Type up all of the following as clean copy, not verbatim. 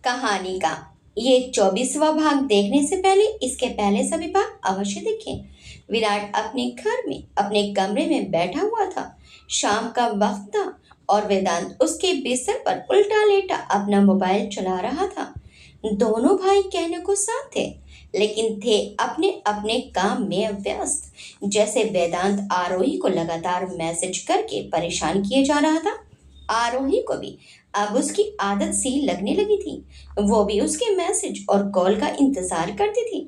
कहानी का ये 24वां भाग देखने से पहले इसके पहले सभी भाग अवश्य देखें। विराट अपने घर में अपने कमरे में बैठा हुआ था। शाम का वक्त था और वेदांत उसके बिस्तर पर उल्टा लेटा अपना मोबाइल चला रहा था। दोनों भाई कहने को साथ थे, लेकिन थे अपने अपने काम में व्यस्त। जैसे वेदांत आरोही को लगातार मैसेज करके परेशान किए जा रहा था, आरोही को भी अब उसकी आदत सी लगने लगी थी। वो भी उसके मैसेज और कॉल का इंतजार करती थी।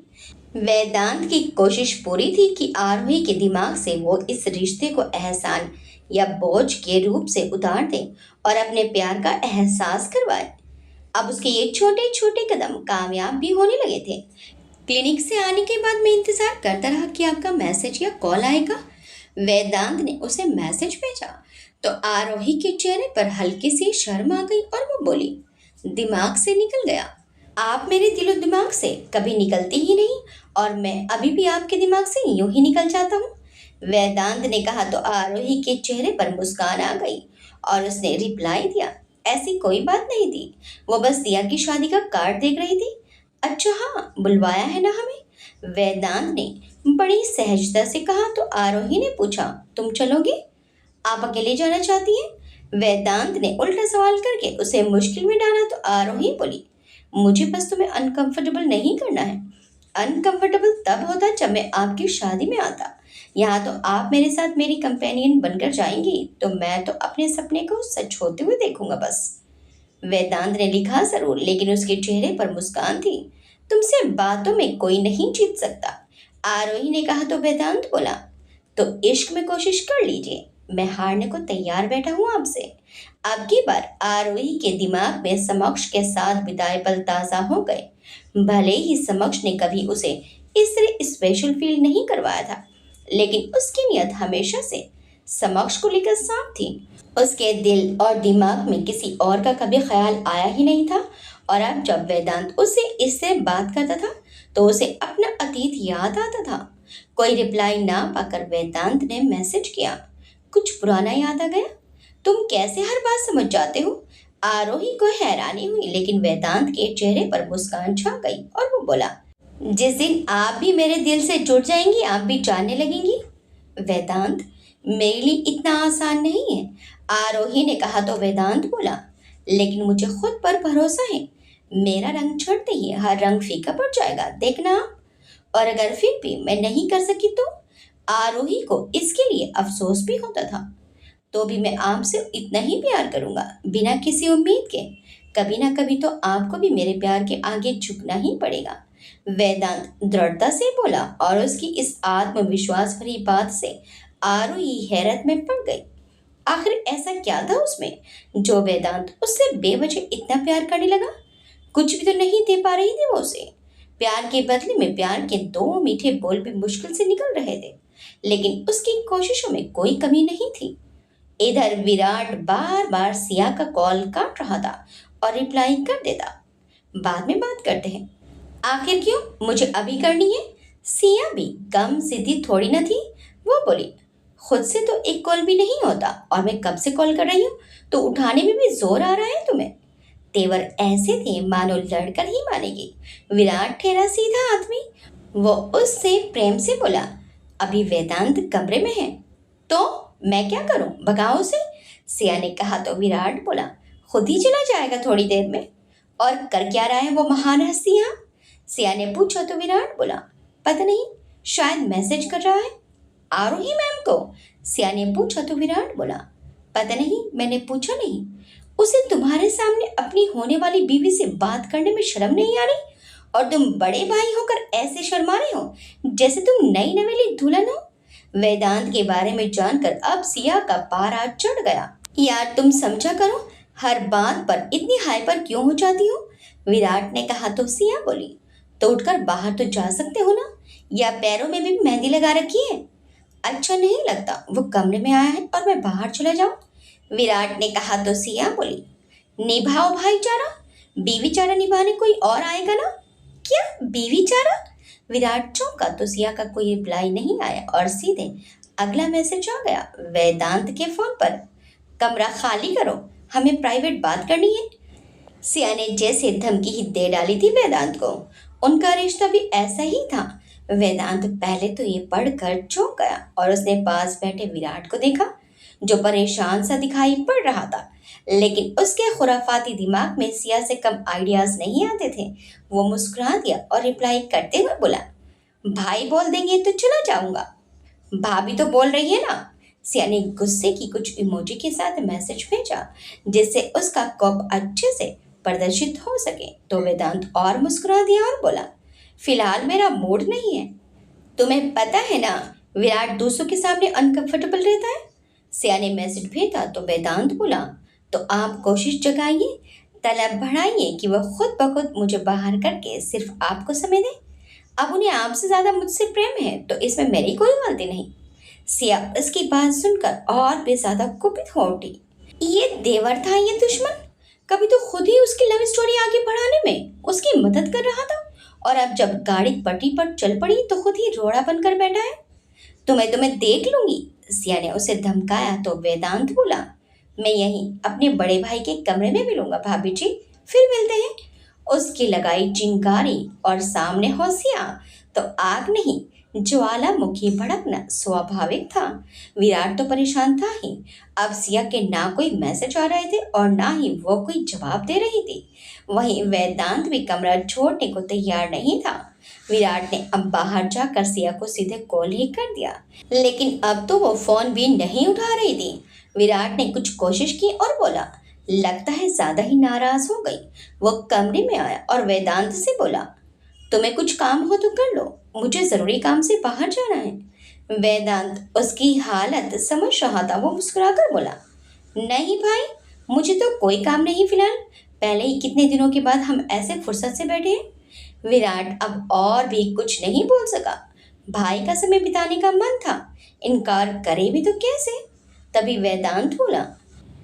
वेदांत की कोशिश पूरी थी कि आरोही के दिमाग से वो इस रिश्ते को एहसान या बोझ के रूप से उतार दे और अपने प्यार का एहसास करवाए। अब उसके ये छोटे छोटे कदम कामयाब भी होने लगे थे। क्लिनिक से आने के बाद मैं इंतजार करता रहा कि आपका मैसेज या कॉल आएगा। वेदांत ने उसे मैसेज भेजा तो आरोही के चेहरे पर हल्की सी शर्म आ गई और वो बोली, दिमाग से निकल गया। आप मेरे दिलो दिमाग से कभी निकलती ही नहीं और मैं अभी भी आपके दिमाग से यूं ही निकल जाता हूँ। वेदांत ने कहा तो आरोही के चेहरे पर मुस्कान आ गई और उसने रिप्लाई दिया, ऐसी कोई बात नहीं थी, वो बस दिया की शादी का कार्ड देख रही थी। अच्छा हाँ, बुलवाया है ना हमें, वेदांत ने बड़ी सहजता से कहा तो आरोही ने पूछा, तुम चलोगे? आप अकेले जाना चाहती हैं? वेदांत ने उल्टा सवाल करके उसे मुश्किल में डाला तो आरोही बोली, मुझे बस तुम्हें अनकंफर्टेबल नहीं करना है। अनकंफर्टेबल तब होता जब मैं आपकी शादी में आता। यहाँ तो आप मेरे साथ मेरी कंपेनियन बनकर जाएंगी तो मैं तो अपने सपने को सच होते हुए देखूंगा बस। वेदांत ने लिखा जरूर, लेकिन उसके चेहरे पर मुस्कान थी। तुमसे बातों में कोई नहीं जीत सकता, आरोही ने कहा तो वेदांत बोला, तो इश्क में कोशिश कर लीजिए, मैं हारने को तैयार बैठा हूं आपसे। अब की बार आरोही के दिमाग में समक्ष के साथ बिताए पल ताजा हो गए। भले ही समक्ष ने कभी उसे इस तरह स्पेशल फील नहीं करवाया था, लेकिन उसकी नियत हमेशा से समक्ष को लेकर साफ थी। उसके दिल और दिमाग में किसी और का कभी ख्याल आया ही नहीं था। और अब जब वेदांत उससे इससे बात करता था तो उसे अपना अतीत याद आता था। कोई रिप्लाई ना पाकर वेदांत ने मैसेज किया, कुछ पुराना याद आ गया? तुम कैसे हर बात समझ जाते हो? आरोही को हैरानी हुई, लेकिन वेदांत के चेहरे पर मुस्कान छा गई और वो बोला, जिस दिन आप भी मेरे दिल से जुड़ जाएंगी आप भी जानने लगेंगी। वेदांत, मेरे लिए इतना आसान नहीं है, आरोही ने कहा तो वेदांत बोला, लेकिन मुझे खुद पर भरोसा है। मेरा रंग छोड़ते ही हर रंग फीका पड़ जाएगा, देखना आप। और अगर फिर भी मैं नहीं कर सकी तो? आरोही को इसके लिए अफसोस भी होता था। तो भी मैं आपसे इतना ही प्यार करूंगा, बिना किसी उम्मीद के। कभी ना कभी तो आपको भी मेरे प्यार के आगे झुकना ही पड़ेगा, वेदांत दृढ़ता से बोला। और उसकी इस आत्मविश्वास भरी बात से आरोही हैरत में पड़ गई। आखिर ऐसा क्या था उसमें जो वेदांत उससे बेवजह इतना प्यार करने लगा? कुछ भी तो नहीं दे पा रही थी वो उसे। प्यार के बदले में प्यार के दो मीठे बोल भी मुश्किल से निकल रहे थे, लेकिन उसकी कोशिशों में कोई कमी नहीं थी। इधर विराट बार बार सिया का कॉल काट रहा था और रिप्लाई कर देता, बाद में बात करते हैं। आखिर क्यों मुझे अभी करनी है? सिया भी कम सीधी थोड़ी न थी। वो बोली, खुद से तो एक कॉल भी नहीं होता और मैं कब से कॉल कर रही हूँ, तो उठाने में भी जोर आ रहा है तुम्हें। तेवर ऐसे थे मानो लड़कर ही मानेगी। विराट ठहरा सीधा आदमी। वो उससे प्रेम से बोला, अभी वेदांत कमरे में है तो मैं क्या करूं, भगाओ उसे। सिया ने कहा तो विराट बोला, खुद ही चला जाएगा थोड़ी देर में। और कर क्या रहा है वो महान हस्ती यहाँ? सिया ने पूछा तो विराट बोला, पता नहीं, शायद मैसेज कर रहा है। आरोही मैम को? सिया ने पूछा तो विराट बोला, पता नहीं, मैंने पूछा नहीं। उसे तुम्हारे सामने अपनी होने वाली बीवी से बात करने में शर्म नहीं आ रही? और तुम बड़े भाई होकर ऐसे शर्मा रहे हो जैसे तुम नई नवेली दुल्हन हो। वेदांत के बारे में जानकर अब सिया का पारा चढ़ गया। यार तुम समझा करो, हर बात पर इतनी हाइपर क्यों हो जाती हो? विराट ने कहा तो सिया बोली, तो उठकर बाहर तो जा सकते हो ना, या पैरों में भी मेहंदी लगा रखी है? अच्छा नहीं लगता वो कमरे में आया है और मैं बाहर चला जाऊं? विराट ने कहा तो सिया बोली, निभाओ भाईचारा, बीवी चारा निभाने कोई और आएगा ना। क्या बीवी चारा? विराट चौंका तो सिया का कोई रिप्लाई नहीं आया और सीधे अगला मैसेज आ गया वेदांत के फोन पर, कमरा खाली करो, हमें प्राइवेट बात करनी है। सिया ने जैसे धमकी ही दे डाली थी वेदांत को। उनका रिश्ता भी ऐसा ही था। वेदांत पहले तो ये पढ़कर चौंक गया और उसने पास बैठे विराट को देखा, जो परेशान सा दिखाई पड़ रहा था। लेकिन उसके खुराफाती दिमाग में सिया से कम आइडियाज नहीं आते थे। वो मुस्कुरा दिया और रिप्लाई करते हुए बोला, भाई बोल देंगे तो चला जाऊंगा। भाभी तो बोल रही है ना। सिया ने गुस्से की कुछ इमोजी के साथ मैसेज भेजा, जिससे उसका कोप अच्छे से प्रदर्शित हो सके। तो वेदांत और मुस्कुरा दिया और बोला, फिलहाल मेरा मूड नहीं है। तुम्हें पता है ना, विराट दूसरों के सामने अनकंफर्टेबल रहता है। सिया ने मैसेज भेजा तो वेदांत बोला, तो आप कोशिश जगाइए, तलब बढ़ाइए कि वह खुद ब खुद मुझे बाहर करके सिर्फ आपको समय दे। अब उन्हें आपसे ज्यादा मुझसे प्रेम है तो इसमें मेरी कोई गलती नहीं। सिया इसकी बात सुनकर और भी ज्यादा कुपित हो उठी। ये देवर था, ये दुश्मन। कभी तो खुद ही उसकी लव स्टोरी आगे बढ़ाने में उसकी मदद कर रहा था, और अब जब गाड़ी पटरी पर चल पड़ी तो खुद ही रोड़ा बनकर बैठा है। तुम्हें तुम्हें देख लूंगी। सिया ने उसे धमकाया तो वेदांत बोला, मैं यहीं अपने बड़े भाई के कमरे में मिलूंगा भाभी जी, फिर मिलते हैं। उसकी लगाई चिंगारी और सामने हौसिया तो आग नहीं, ज्वालामुखी भड़कना स्वाभाविक था। विराट तो परेशान था ही। अब सिया के ना कोई मैसेज आ रहे थे और ना ही वो कोई जवाब दे रही थी। वहीं वेदांत भी कमरा छोड़ने को तैयार नहीं था। विराट ने अब बाहर जाकर सिया को सीधे कॉल ही कर दिया, लेकिन अब तो वो फोन भी नहीं उठा रही थी। विराट ने कुछ कोशिश की और बोला, लगता है ज्यादा ही नाराज हो गई। वो कमरे में आया और वेदांत से बोला, तुम्हें कुछ काम हो तो कर लो, मुझे जरूरी काम से बाहर जाना है। वेदांत उसकी हालत समझ रहा था। वो मुस्कुराकर बोला, नहीं भाई, मुझे तो कोई काम नहीं फिलहाल। पहले ही कितने दिनों के बाद हम ऐसे फुर्सत से बैठे हैं। विराट अब और भी कुछ नहीं बोल सका। भाई का समय बिताने का मन था, इनकार करे भी तो कैसे। तभी वेदांत बोला,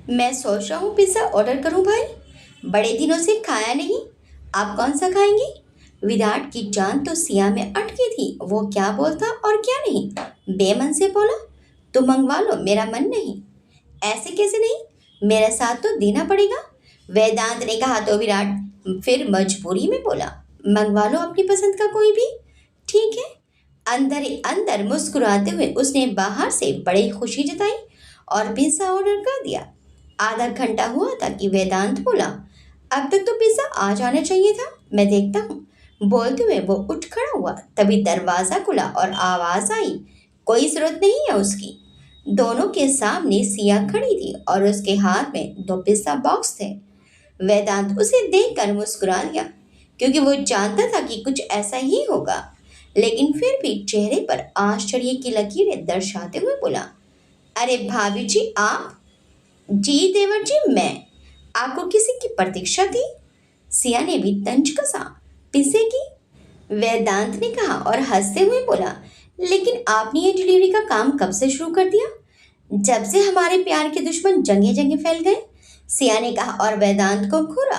मैं सोच रहा हूँ पिज्ज़ा ऑर्डर करूँ भाई, बड़े दिनों से खाया नहीं। आप कौन सा खाएंगे। विराट की जान तो सिया में अटकी थी। वो क्या बोलता और क्या नहीं। बेमन से बोला, तुम मंगवा लो, मेरा मन नहीं। ऐसे कैसे नहीं, मेरे साथ तो देना पड़ेगा। वेदांत ने कहा तो विराट फिर मजबूरी में बोला, मंगवा लो अपनी पसंद का कोई भी। ठीक है। अंदर ही अंदर मुस्कुराते हुए उसने बाहर से बड़ी खुशी जताई और पिज्ज़ा ऑर्डर कर दिया। आधा घंटा हुआ था कि वेदांत बोला, अब तक तो पिज्ज़ा आ जाना चाहिए था, मैं देखता हूँ। बोलते हुए वो उठ खड़ा हुआ। तभी दरवाज़ा खुला और आवाज़ आई, कोई ज़रूरत नहीं है उसकी। दोनों के सामने सिया खड़ी थी और उसके हाथ में दो पिज्ज़ा बॉक्स थे। वेदांत उसे देखकर मुस्कुरा दिया, क्योंकि वो जानता था कि कुछ ऐसा ही होगा। लेकिन फिर भी चेहरे पर आश्चर्य की लकीरें दर्शाते हुए बोला, अरे भाभी जी आप। जी देवर जी, मैं आपको किसी की प्रतीक्षा थी। सिया ने भी तंज कसा, पिज्जे की। वेदांत ने कहा और हंसते हुए बोला, लेकिन आपने ये डिलीवरी का काम कब से शुरू कर दिया। जब से हमारे प्यार के दुश्मन जगह जगह फैल गए। सिया ने कहा और वेदांत को घूरा।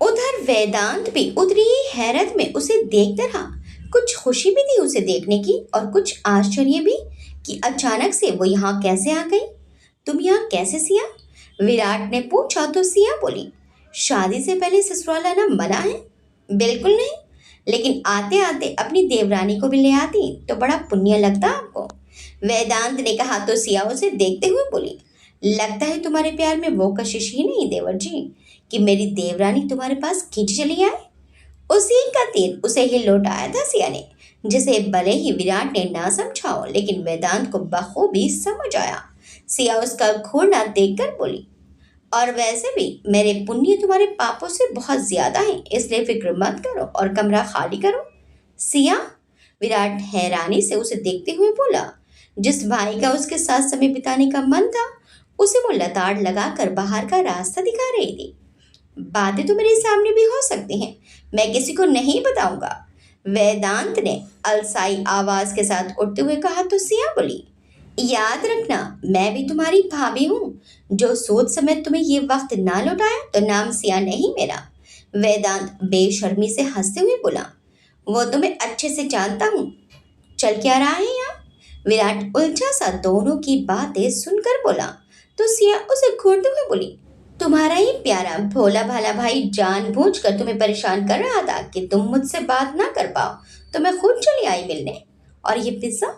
उधर वेदांत भी उतरी ही हैरत में उसे देखता रहा। कुछ खुशी भी थी उसे देखने की और कुछ आश्चर्य भी कि अचानक से वो यहाँ कैसे आ गई। तुम यहाँ कैसे सिया। विराट ने पूछा तो सिया बोली, शादी से पहले ससुराल आना मना है। बिल्कुल नहीं, लेकिन आते आते अपनी देवरानी को भी ले आती तो बड़ा पुण्य लगता आपको। वेदांत ने कहा तो सिया उसे देखते हुए बोली, लगता है तुम्हारे प्यार में वो कशिश ही नहीं देवर जी कि मेरी देवरानी तुम्हारे पास खींच चली आए। उसी का तीर उसे ही लौटाया था सिया ने, जिसे भले ही विराट ने ना समझा हो, लेकिन वेदांत को बखूबी समझ आया। सिया उसका घूरना देखकर बोली, और वैसे भी मेरे पुण्य तुम्हारे पापों से बहुत ज्यादा हैं, इसलिए फिक्र मत करो और कमरा खाली करो। सिया। विराट हैरानी से उसे देखते हुए बोला, जिस भाई का उसके साथ समय बिताने का मन था, उसे वो लताड़ लगाकर बाहर का रास्ता दिखा रही थी। बातें तो मेरे सामने भी हो सकती हैं, मैं किसी को नहीं बताऊंगा। वेदांत ने अलसाई आवाज के साथ उठते हुए कहा तो सिया बोली, याद रखना मैं भी तुम्हारी भाभी हूँ। जो सोच समय तुम्हें ये वक्त ना लौटाया तो नाम सिया नहीं मेरा। वेदांत बेशर्मी से हंसते हुए बोला, वो तुम्हें अच्छे से जानता हूँ। चल क्या रहा है यहाँ। विराट उलझा सा दोनों की बातें सुनकर बोला तो सिया उसे घूरते हुए बोली, तुम्हारा ही प्यारा भोला भाला भाई जानबूझकर तुम्हें परेशान कर रहा था कि तुम मुझसे बात ना कर पाओ, तो मैं खुद चली आई मिलने। और ये पिज्जा?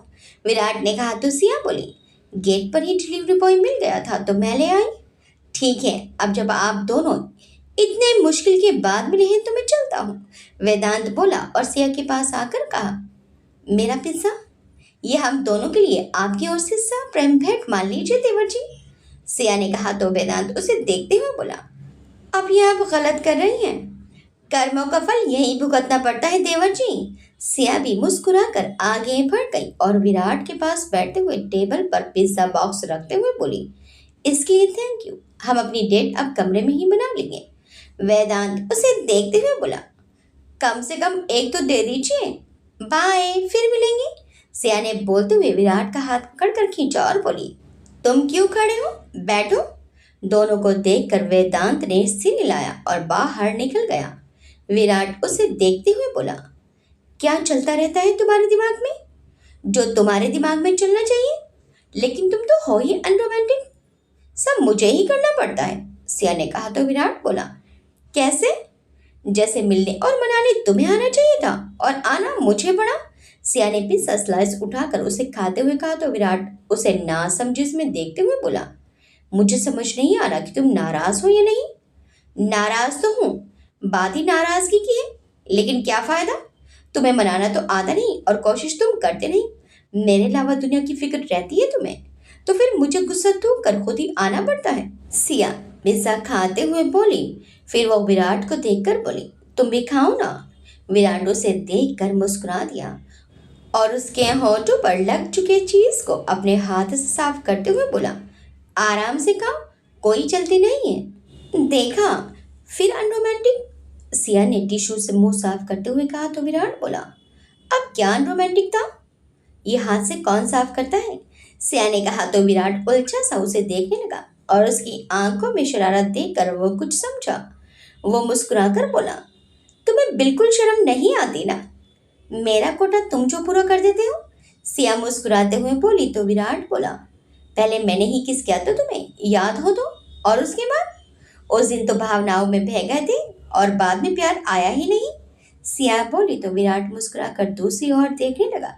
विराट ने कहा तो सिया बोली, गेट पर ही डिलीवरी बॉय मिल गया था तो मैं ले आई। ठीक है, अब जब आप दोनों इतने मुश्किल के बाद मिले हैं तो मैं चलता हूँ, वेदांत बोला और सिया के पास आकर कहा, मेरा पिज्जा ये हम दोनों के लिए आपकी ओर से सब प्रेम भेंट मान लीजिए देवर जी। सिया ने कहा तो वेदांत उसे देखते हुए बोला, अब ये आप गलत कर रही हैं, कर्मों का फल यही भुगतना पड़ता है देवर जी। सिया भी मुस्कुराकर आगे बढ़ गई और विराट के पास बैठते हुए टेबल पर पिज्जा बॉक्स रखते हुए बोली, इसके लिए थैंक यू, हम अपनी डेट अब कमरे में ही बना लेंगे। वेदांत उसे देखते हुए बोला, कम से कम एक तो दे दीजिए, बाय फिर मिलेंगे। सिया ने बोलते हुए विराट का हाथ पकड़कर खींचा और बोली, तुम क्यों खड़े हो, बैठो। दोनों को देखकर वेदांत ने सिर हिलाया और बाहर निकल गया। विराट उसे देखते हुए बोला, क्या चलता रहता है तुम्हारे दिमाग में, जो तुम्हारे दिमाग में चलना चाहिए, लेकिन तुम तो हो ही अनरोमांटिक, सब मुझे ही करना पड़ता है। सिया ने कहा तो विराट बोला, कैसे? जैसे मिलने और मनाने तुम्हें आना चाहिए था और आना मुझे पड़ा। सिया ने पिज्जा स्लाइस उठाकर उसे खाते हुए कहा तो विराट उसे नासमझी में देखते हुए बोला, मुझे समझ नहीं आ रहा कि तुम नाराज हो या नहीं। नाराज तो हूँ, बात ही नाराजगी की है, लेकिन क्या फायदा, तुम्हें मनाना तो आता नहीं और कोशिश तुम करते नहीं। मेरे अलावा दुनिया की फिक्र रहती है तुम्हें, तो फिर मुझे गुस्सा थूक कर खुद ही आना पड़ता है। सिया पिज्जा खाते हुए बोली, फिर वो विराट को देखकर बोली, तुम भी खाओ ना। विराट उसे देखकर मुस्कुरा दिया और उसके होठों पर लग चुके चीज को अपने हाथ से साफ करते हुए बोला, आराम से खाओ, कोई चलती नहीं है। देखा, फिर अनरोमांटिक। सिया ने टिश्यू से मुंह साफ करते हुए कहा तो विराट बोला, अब क्या अनरोमांटिक था, ये हाथ से कौन साफ करता है। सिया ने कहा तो विराट उलझा सा उसे देखने लगा और उसकी आंखों में शरारत देखकर वो कुछ समझा। वो मुस्कुराकर बोला, तुम्हें बिल्कुल शर्म नहीं आती ना, मेरा कोटा तुम जो पूरा कर देते हो। सिया मुस्कुराते हुए बोली तो विराट बोला, पहले मैंने ही किस किया था तुम्हें, याद हो तो, और उसके बाद उस दिन तो भावनाओं में बह गए थे और बाद में प्यार आया ही नहीं। सिया बोली तो विराट मुस्कुराकर दूसरी ओर देखने लगा।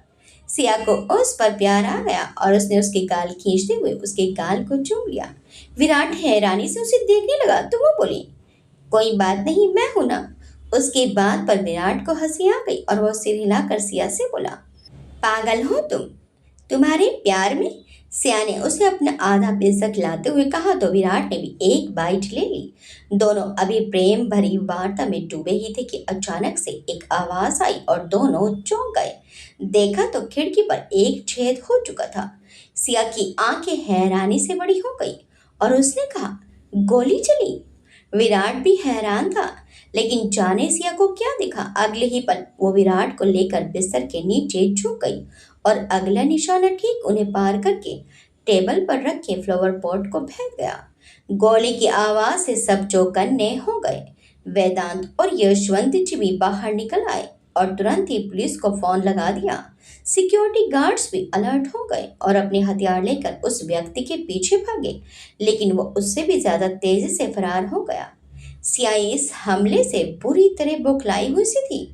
सिया को उस पर प्यार आ गया और उसने उसके गाल खींचते हुए उसके गाल को चूम लिया। विराट हैरानी से उसे देखने लगा तो वो बोली, कोई बात नहीं, मैं हूं ना। उसके बाद पर विराट को हंसी आ गई और वो सिर हिलाकर सिया से बोला, पागल हो तुम, तुम्हारे प्यार में। सिया ने उसे अपना आधा पिज्जा खिलाते हुए कहा तो विराट ने भी एक बाइट ले ली। दोनों अभी प्रेम भरी वार्ता में डूबे ही थे कि अचानक से एक आवाज आई और दोनों चौंक गए। देखा तो खिड़की पर एक छेद हो चुका था। सिया की आंखें हैरानी से बड़ी हो गई और उसने कहा, गोली चली। विराट भी हैरान था, लेकिन जाने सिया को क्या दिखा, अगले ही पल वो विराट को लेकर बिस्तर के नीचे झुक गई और अगला निशाना ठीक उन्हें पार करके टेबल पर रखे फ्लावर पॉट को फेंक गया। गोली की आवाज से सब चौकन्ने हो गए। वेदांत और यशवंत जी भी बाहर निकल आए और तुरंत ही पुलिस को फोन लगा दिया। सिक्योरिटी गार्ड्स भी अलर्ट हो गए और अपने हथियार लेकर उस व्यक्ति के पीछे भागे, लेकिन वो उससे भी ज्यादा तेजी से फरार हो गया। सिया इस हमले से पूरी तरह बौखलाई हुई सी थी।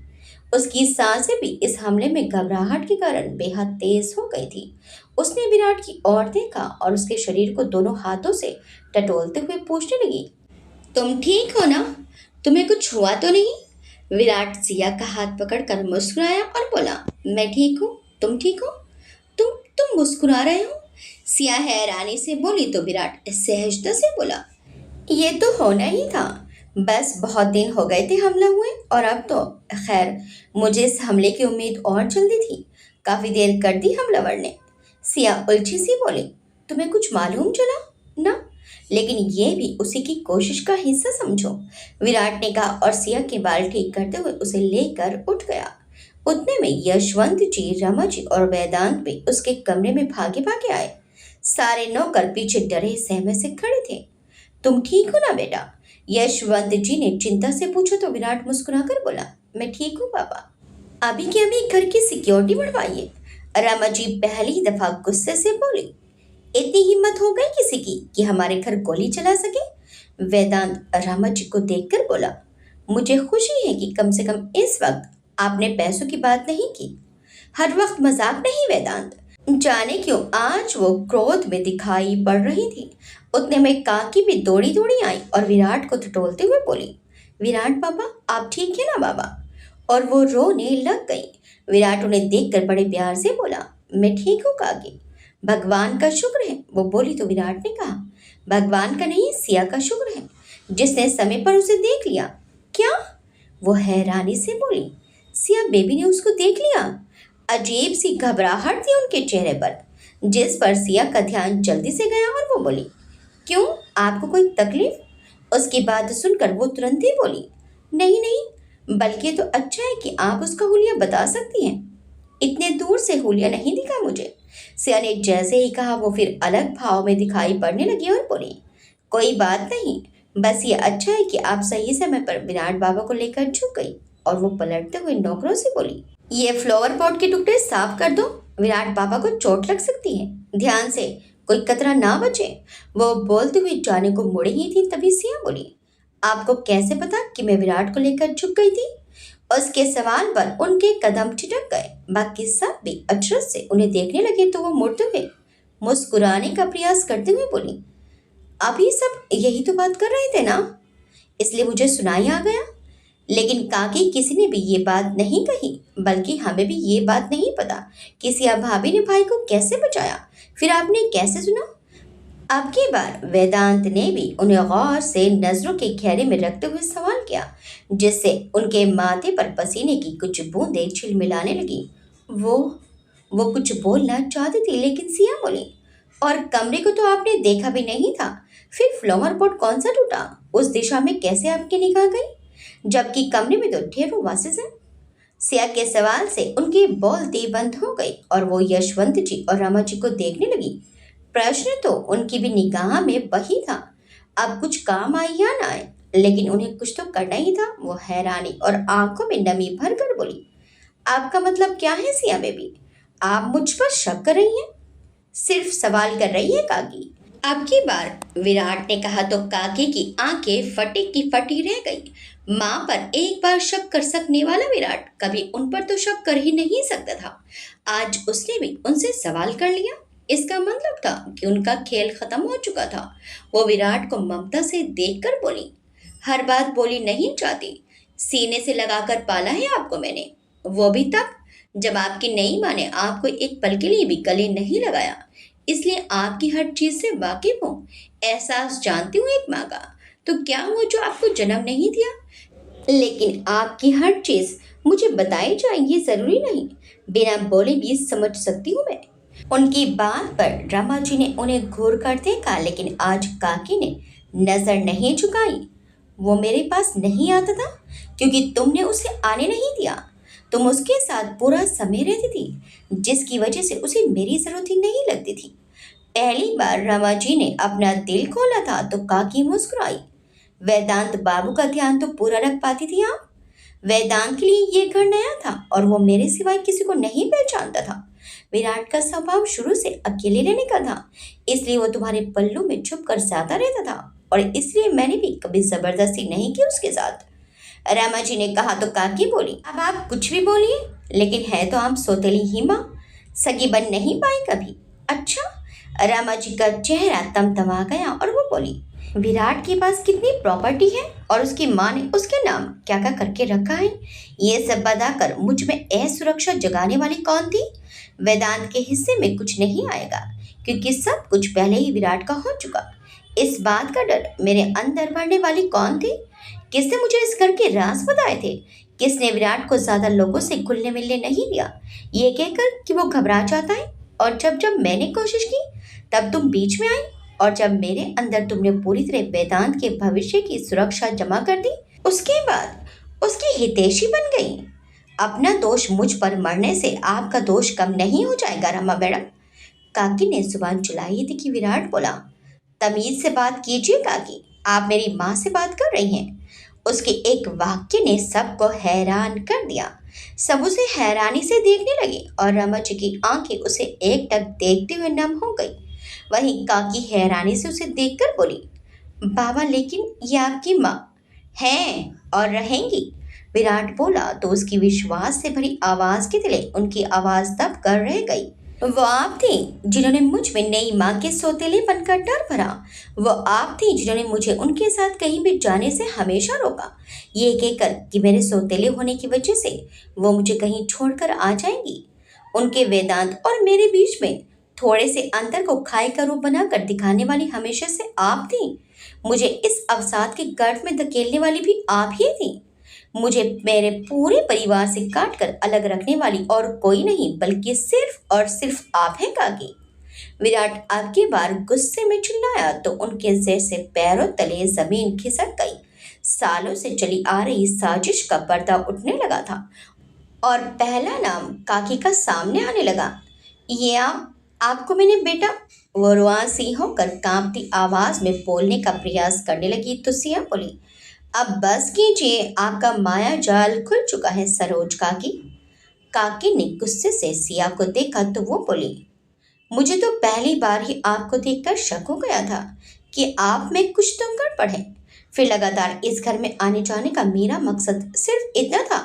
उसकी सांसें भी इस हमले में घबराहट के कारण बेहद तेज हो गई थी। उसने विराट की ओर देखा और उसके शरीर को दोनों हाथों से टटोलते हुए पूछने लगी, तुम ठीक हो ना, तुम्हें कुछ हुआ तो नहीं। विराट सिया का हाथ पकड़कर मुस्कुराया और बोला, मैं ठीक हूँ, तुम ठीक हो। तुम मुस्कुरा रहे हो। सिया हैरानी से बोली तो विराट सहजता से बोला, ये तो होना ही था, बस बहुत दिन हो गए थे हमला हुए और अब तो खैर, मुझे इस हमले की उम्मीद और जल्दी थी, काफी देर कर दी हमलावर ने। सिया उलझी सी बोली, तुम्हें कुछ मालूम चला ना, लेकिन ये भी उसी की कोशिश का हिस्सा समझो। विराट ने कहा और सिया के बाल ठीक करते हुए उसे लेकर उठ गया। उतने में यशवंत जी, रमा जी और वेदांत भी उसके कमरे में भागे भागे आए। सारे नौकर पीछे डरे सहमे से खड़े थे। तुम ठीक हो ना बेटा, यशवंत जी ने चिंता से पूछा तो विराट मुस्कुराकर बोला, मैं ठीक हूँ पापा, अभी के अभी घर की सिक्योरिटी बढ़वाइए। रमा जी पहली दफा गुस्से से बोली, इतनी हिम्मत हो गई किसी की कि हमारे घर गोली चला सके। वेदांत रामा जी को देखकर बोला, मुझे खुशी है कि कम से कम इस वक्त आपने पैसों की बात नहीं की। हर वक्त मजाक नहीं वेदांत। जाने क्यों आज वो क्रोध में दिखाई पड़ रही थी। उतने में काकी भी दौड़ी दौड़ी आई और विराट को टटोलते हुए बोली, विराट बाबा आप ठीक है ना बाबा? और वो रोने लग गई। विराट उन्हें देखकर बड़े प्यार से बोला, मैं ठीक हूँ काकी, भगवान का शुक्र है। वो बोली तो विराट ने कहा, भगवान का नहीं सिया का शुक्र है जिसने समय पर उसे देख लिया। क्या? वो हैरानी से बोली, सिया बेबी ने उसको देख लिया? अजीब सी घबराहट थी उनके चेहरे पर, जिस पर सिया का ध्यान जल्दी से गया और वो बोली, क्यों आपको कोई तकलीफ? उसकी बात सुनकर वो तुरंत ही बोली, नहीं नहीं, बल्कि ये तो अच्छा है कि आप उसका हुलिया बता सकती हैं। इतने दूर से हुलिया नहीं दिखा मुझे। सिया ने जैसे ही कहा वो फिर अलग भाव में दिखाई पड़ने लगी और बोली, कोई बात नहीं, बस ये अच्छा है कि आप सही समय पर विराट बाबा को लेकर झुक गई। और वो पलटते हुए नौकरों से बोली, ये फ्लावर पॉट के टुकड़े साफ कर दो, विराट बाबा को चोट लग सकती है, ध्यान से, कोई कतरा ना बचे। वो बोलते हुए जाने को मुड़ी ही थी तभी सिया बोली, आपको कैसे पता कि मैं विराट को लेकर झुक गई थी? उसके सवाल पर उनके कदम ठिठक गए। बाकी सब भी अचरज से उन्हें देखने लगे तो वो मुड़ते हुए मुस्कुराने का प्रयास करते हुए बोली, अभी सब यही तो बात कर रहे थे ना, इसलिए मुझे सुनाई आ गया। लेकिन काकी किसी ने भी ये बात नहीं कही, बल्कि हमें भी ये बात नहीं पता कि सिया भाभी ने भाई को कैसे बचाया, फिर आपने कैसे सुना? अब की बार वेदांत ने भी उन्हें गौर से नजरों के घेरे में रखते हुए सवाल किया, जिससे उनके माथे पर पसीने की कुछ बूंदें छिलमिलाने लगी। वो वो कुछ बोलना चाहती थी लेकिन सिया बोली, और कमरे को तो आपने देखा भी नहीं था, फिर फ्लावर पॉट कौन सा टूटा? उस दिशा में कैसे आपकी निगाह गई, जबकि कमरे में तो ढेरों वासेस हैं? सिया के सवाल से उनकी बोलती बंद हो गई और वो यशवंत जी और रमा जी को देखने लगी। प्रश्न तो उनकी भी निगाह में वही था, अब कुछ काम आए या ना आए, लेकिन उन्हें कुछ तो करना ही था। वो हैरानी और आंखों में नमी भर कर बोली, आपका मतलब क्या है सिया बेबी? आप मुझ पर शक कर रही हैं? सिर्फ सवाल कर रही है काकी? अब की बार विराट ने कहा तो काकी की आंखें फटी की फटी रह गई। माँ पर एक बार शक कर सकने वाला विराट कभी उन पर तो शक कर ही नहीं सकता था। आज उसने भी उनसे सवाल कर लिया। इसका मतलब था कि उनका खेल खत्म हो चुका था। वो विराट को ममता से देखकर बोली, हर बात बोली नहीं चाहती, सीने से लगाकर पाला है आपको मैंने, वो भी तब जब आपकी नई माँ ने आपको एक पल के लिए भी गले नहीं लगाया, इसलिए आपकी हर चीज से वाकिफ हूँ, एहसास जानती हूँ एक माँ का। तो क्या वो जो आपको जन्म नहीं दिया, लेकिन आपकी हर चीज मुझे बताई जाए ये जरूरी नहीं, बिना बोले भी समझ सकती हूँ मैं। उनकी बात पर रमा जी ने उन्हें घूर कर देखा, लेकिन आज काकी ने नजर नहीं झुकाई। वो मेरे पास नहीं आता था क्योंकि तुमने उसे आने नहीं दिया। तुम उसके साथ पूरा समय रहती थी, जिसकी वजह से उसे मेरी जरूरत ही नहीं लगती थी। पहली बार रमा जी ने अपना दिल खोला था तो काकी मुस्कुराई। वेदांत बाबू का ध्यान तो पूरा रख पाती थी आप। वेदांत के लिए ये घर नया था और वो मेरे सिवाय किसी को नहीं पहचानता था। विराट का स्वभाव शुरू से अकेले रहने का था, इसलिए वो तुम्हारे पल्लू में छुप कर ज्यादा रहता था, और इसलिए मैंने भी कभी जबरदस्ती नहीं की उसके साथ। रामा जी ने कहा तो काकी बोली, अब आप कुछ भी बोलिए, लेकिन है तो आप सौतेली ही माँ, सगी बन नहीं पाई कभी। अच्छा? रामा जी का चेहरा तमतमा गया और वो बोली, विराट के पास कितनी प्रॉपर्टी है और उसकी माँ ने उसके नाम क्या क्या करके रखा है, ये सब बताकर मुझ में असुरक्षा जगाने वाली कौन थी? वेदांत के हिस्से में कुछ नहीं आएगा क्योंकि सब कुछ पहले ही विराट का हो चुका। इस बात का डर मेरे अंदर बढ़ने वाली कौन थी? किसने मुझे इस घर के राज बताए थे? किसने विराट को ज्यादा लोगों से घुलने मिलने नहीं दिया, ये कहकर कि वो घबरा जाता है? और जब जब मैंने कोशिश की तब तुम बीच में आई, और जब मेरे अंदर तुमने पूरी तरह वेदांत के भविष्य की सुरक्षा जमा कर दी, उसके बाद उसकी हितैषी बन गई। अपना दोष मुझ पर मरने से आपका दोष कम नहीं हो जाएगा रमा मैडम। काकी ने जुबान चलाई थी कि विराट बोला, तमीज से बात कीजिए काकी, आप मेरी माँ से बात कर रही हैं। उसके एक वाक्य ने सबको हैरान कर दिया। सब उसे हैरानी से देखने लगे और रमा जी की आंखें उसे एकटक देखते हुए नम हो गई। वहीं काकी हैरानी से उसे देखकर बोली, बाबा, लेकिन ये आपकी माँ हैं और रहेंगी, विराट बोला तो उसकी विश्वास से भरी आवाज के तले उनकी आवाज दब कर रह गई। वो आप थी जिन्होंने मुझ में नई माँ के सौतेलेपन का डर भरा। वो आप थी जिन्होंने मुझे उनके साथ कहीं भी जाने से हमेशा रोका, ये कहकर कि मेरे सौतेले होने की वजह से वो मुझे कहीं छोड़कर आ जाएंगी। उनके वेदांत और मेरे बीच में थोड़े से अंतर को खाई का रूप बनाकर दिखाने वाली हमेशा से आप थी। मुझे इस अवसाद के गर्त में धकेलने वाली भी आप ही थी। मुझे मेरे पूरे परिवार से काट कर अलग रखने वाली और कोई नहीं बल्कि सिर्फ और सिर्फ आप हैं काकी। विराट अब की बार गुस्से में चिल्लाया तो उनके जैसे पैरों तले जमीन खिसक गई। सालों से चली आ रही साजिश का पर्दा उठने लगा था और पहला नाम काकी का सामने आने लगा। ये आपको मैंने बेटा, वो रुआसी होकर कांपती आवाज में बोलने का प्रयास करने लगी तो सिया बोली, अब बस कीजिए, आपका माया जाल खुल चुका है सरोज काकी। काकी ने गुस्से से सिया को देखा तो वो बोली, मुझे तो पहली बार ही आपको देखकर शक हो गया था कि आप में कुछ तो गड़बड़ है। फिर लगातार इस घर में आने जाने का मेरा मकसद सिर्फ इतना था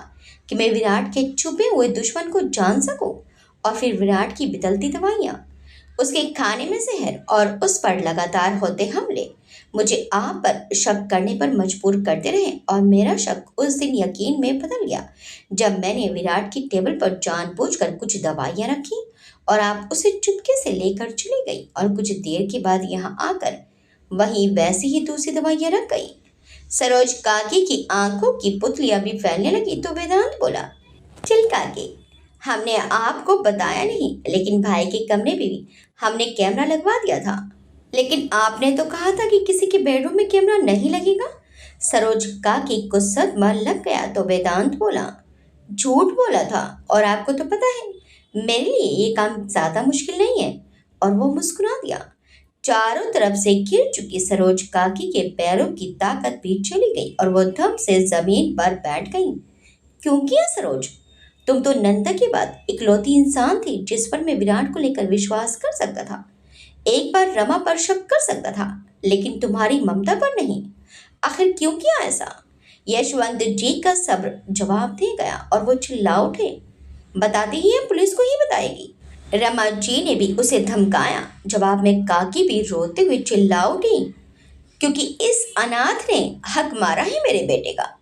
कि मैं विराट के छुपे हुए दुश्मन को जान सकूं और फिर विराट की बदलती दवाइयाँ, उसके खाने में जहर और उस पर लगातार होते हमले मुझे आप पर शक करने पर मजबूर करते रहे। और मेरा शक उस दिन यकीन में बदल गया जब मैंने विराट की टेबल पर जानबूझकर कुछ दवाइयाँ रखी और आप उसे चुपके से लेकर चली गई और कुछ देर के बाद यहाँ आकर वहीं वैसी ही दूसरी दवाइयाँ रख गई। सरोज काकी की आंखों की पुतलियां भी फैलने लगी तो वेदांत बोला, चिल काकी, हमने आपको बताया नहीं लेकिन भाई के कमरे में भी हमने कैमरा लगवा दिया था। लेकिन आपने तो कहा था कि किसी के बेडरूम में कैमरा नहीं लगेगा। सरोज काकी को सदमा लग गया तो वेदांत बोला, झूठ बोला था और आपको तो पता है मेरे लिए ये काम ज्यादा मुश्किल नहीं है। और वो मुस्कुरा दिया। चारों तरफ से घिर चुकी सरोज काकी के पैरों की ताकत भी चली गई और वो धम से जमीन पर बैठ गई। क्यों किया सरोज? तुम तो नंदा के बाद इकलौती इंसान थी जिस पर मैं विराट को लेकर विश्वास कर सकता था, एक बार रमा पर शक कर सकता था, लेकिन तुम्हारी ममता पर नहीं। आखिर क्यों किया ऐसा? यशवंत जी का सब्र जवाब दे गया और वो चिल्ला उठे, बताती ही है, पुलिस को ही बताएगी। रमा जी ने भी उसे धमकाया। जवाब में काकी भी रोते हुए चिल्ला उठी, क्योंकि इस अनाथ ने हक मारा है मेरे बेटे का।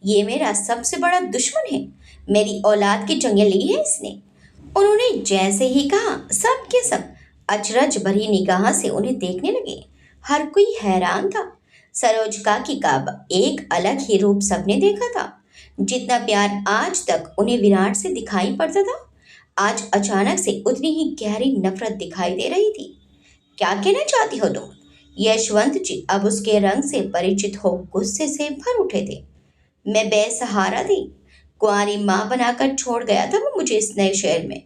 ये मेरा सबसे बड़ा दुश्मन है, मेरी औलाद की जंगें ली है इसने। उन्होंने जैसे ही कहा सब के सब अचरज भरी निगाह से उन्हें देखने लगे। हर कोई हैरान था। सरोज काकी का एक अलग ही रूप सबने देखा था। जितना प्यार आज तक उन्हें विराट से दिखाई पड़ता था, आज अचानक से उतनी ही गहरी नफरत दिखाई दे रही थी। क्या कहना चाहती हो तुम? यशवंत जी अब उसके रंग से परिचित हो गुस्से से भर उठे थे। मैं बेसहारा थी। कुंवारी माँ बनाकर छोड़ गया था वो मुझे इस नए शहर में।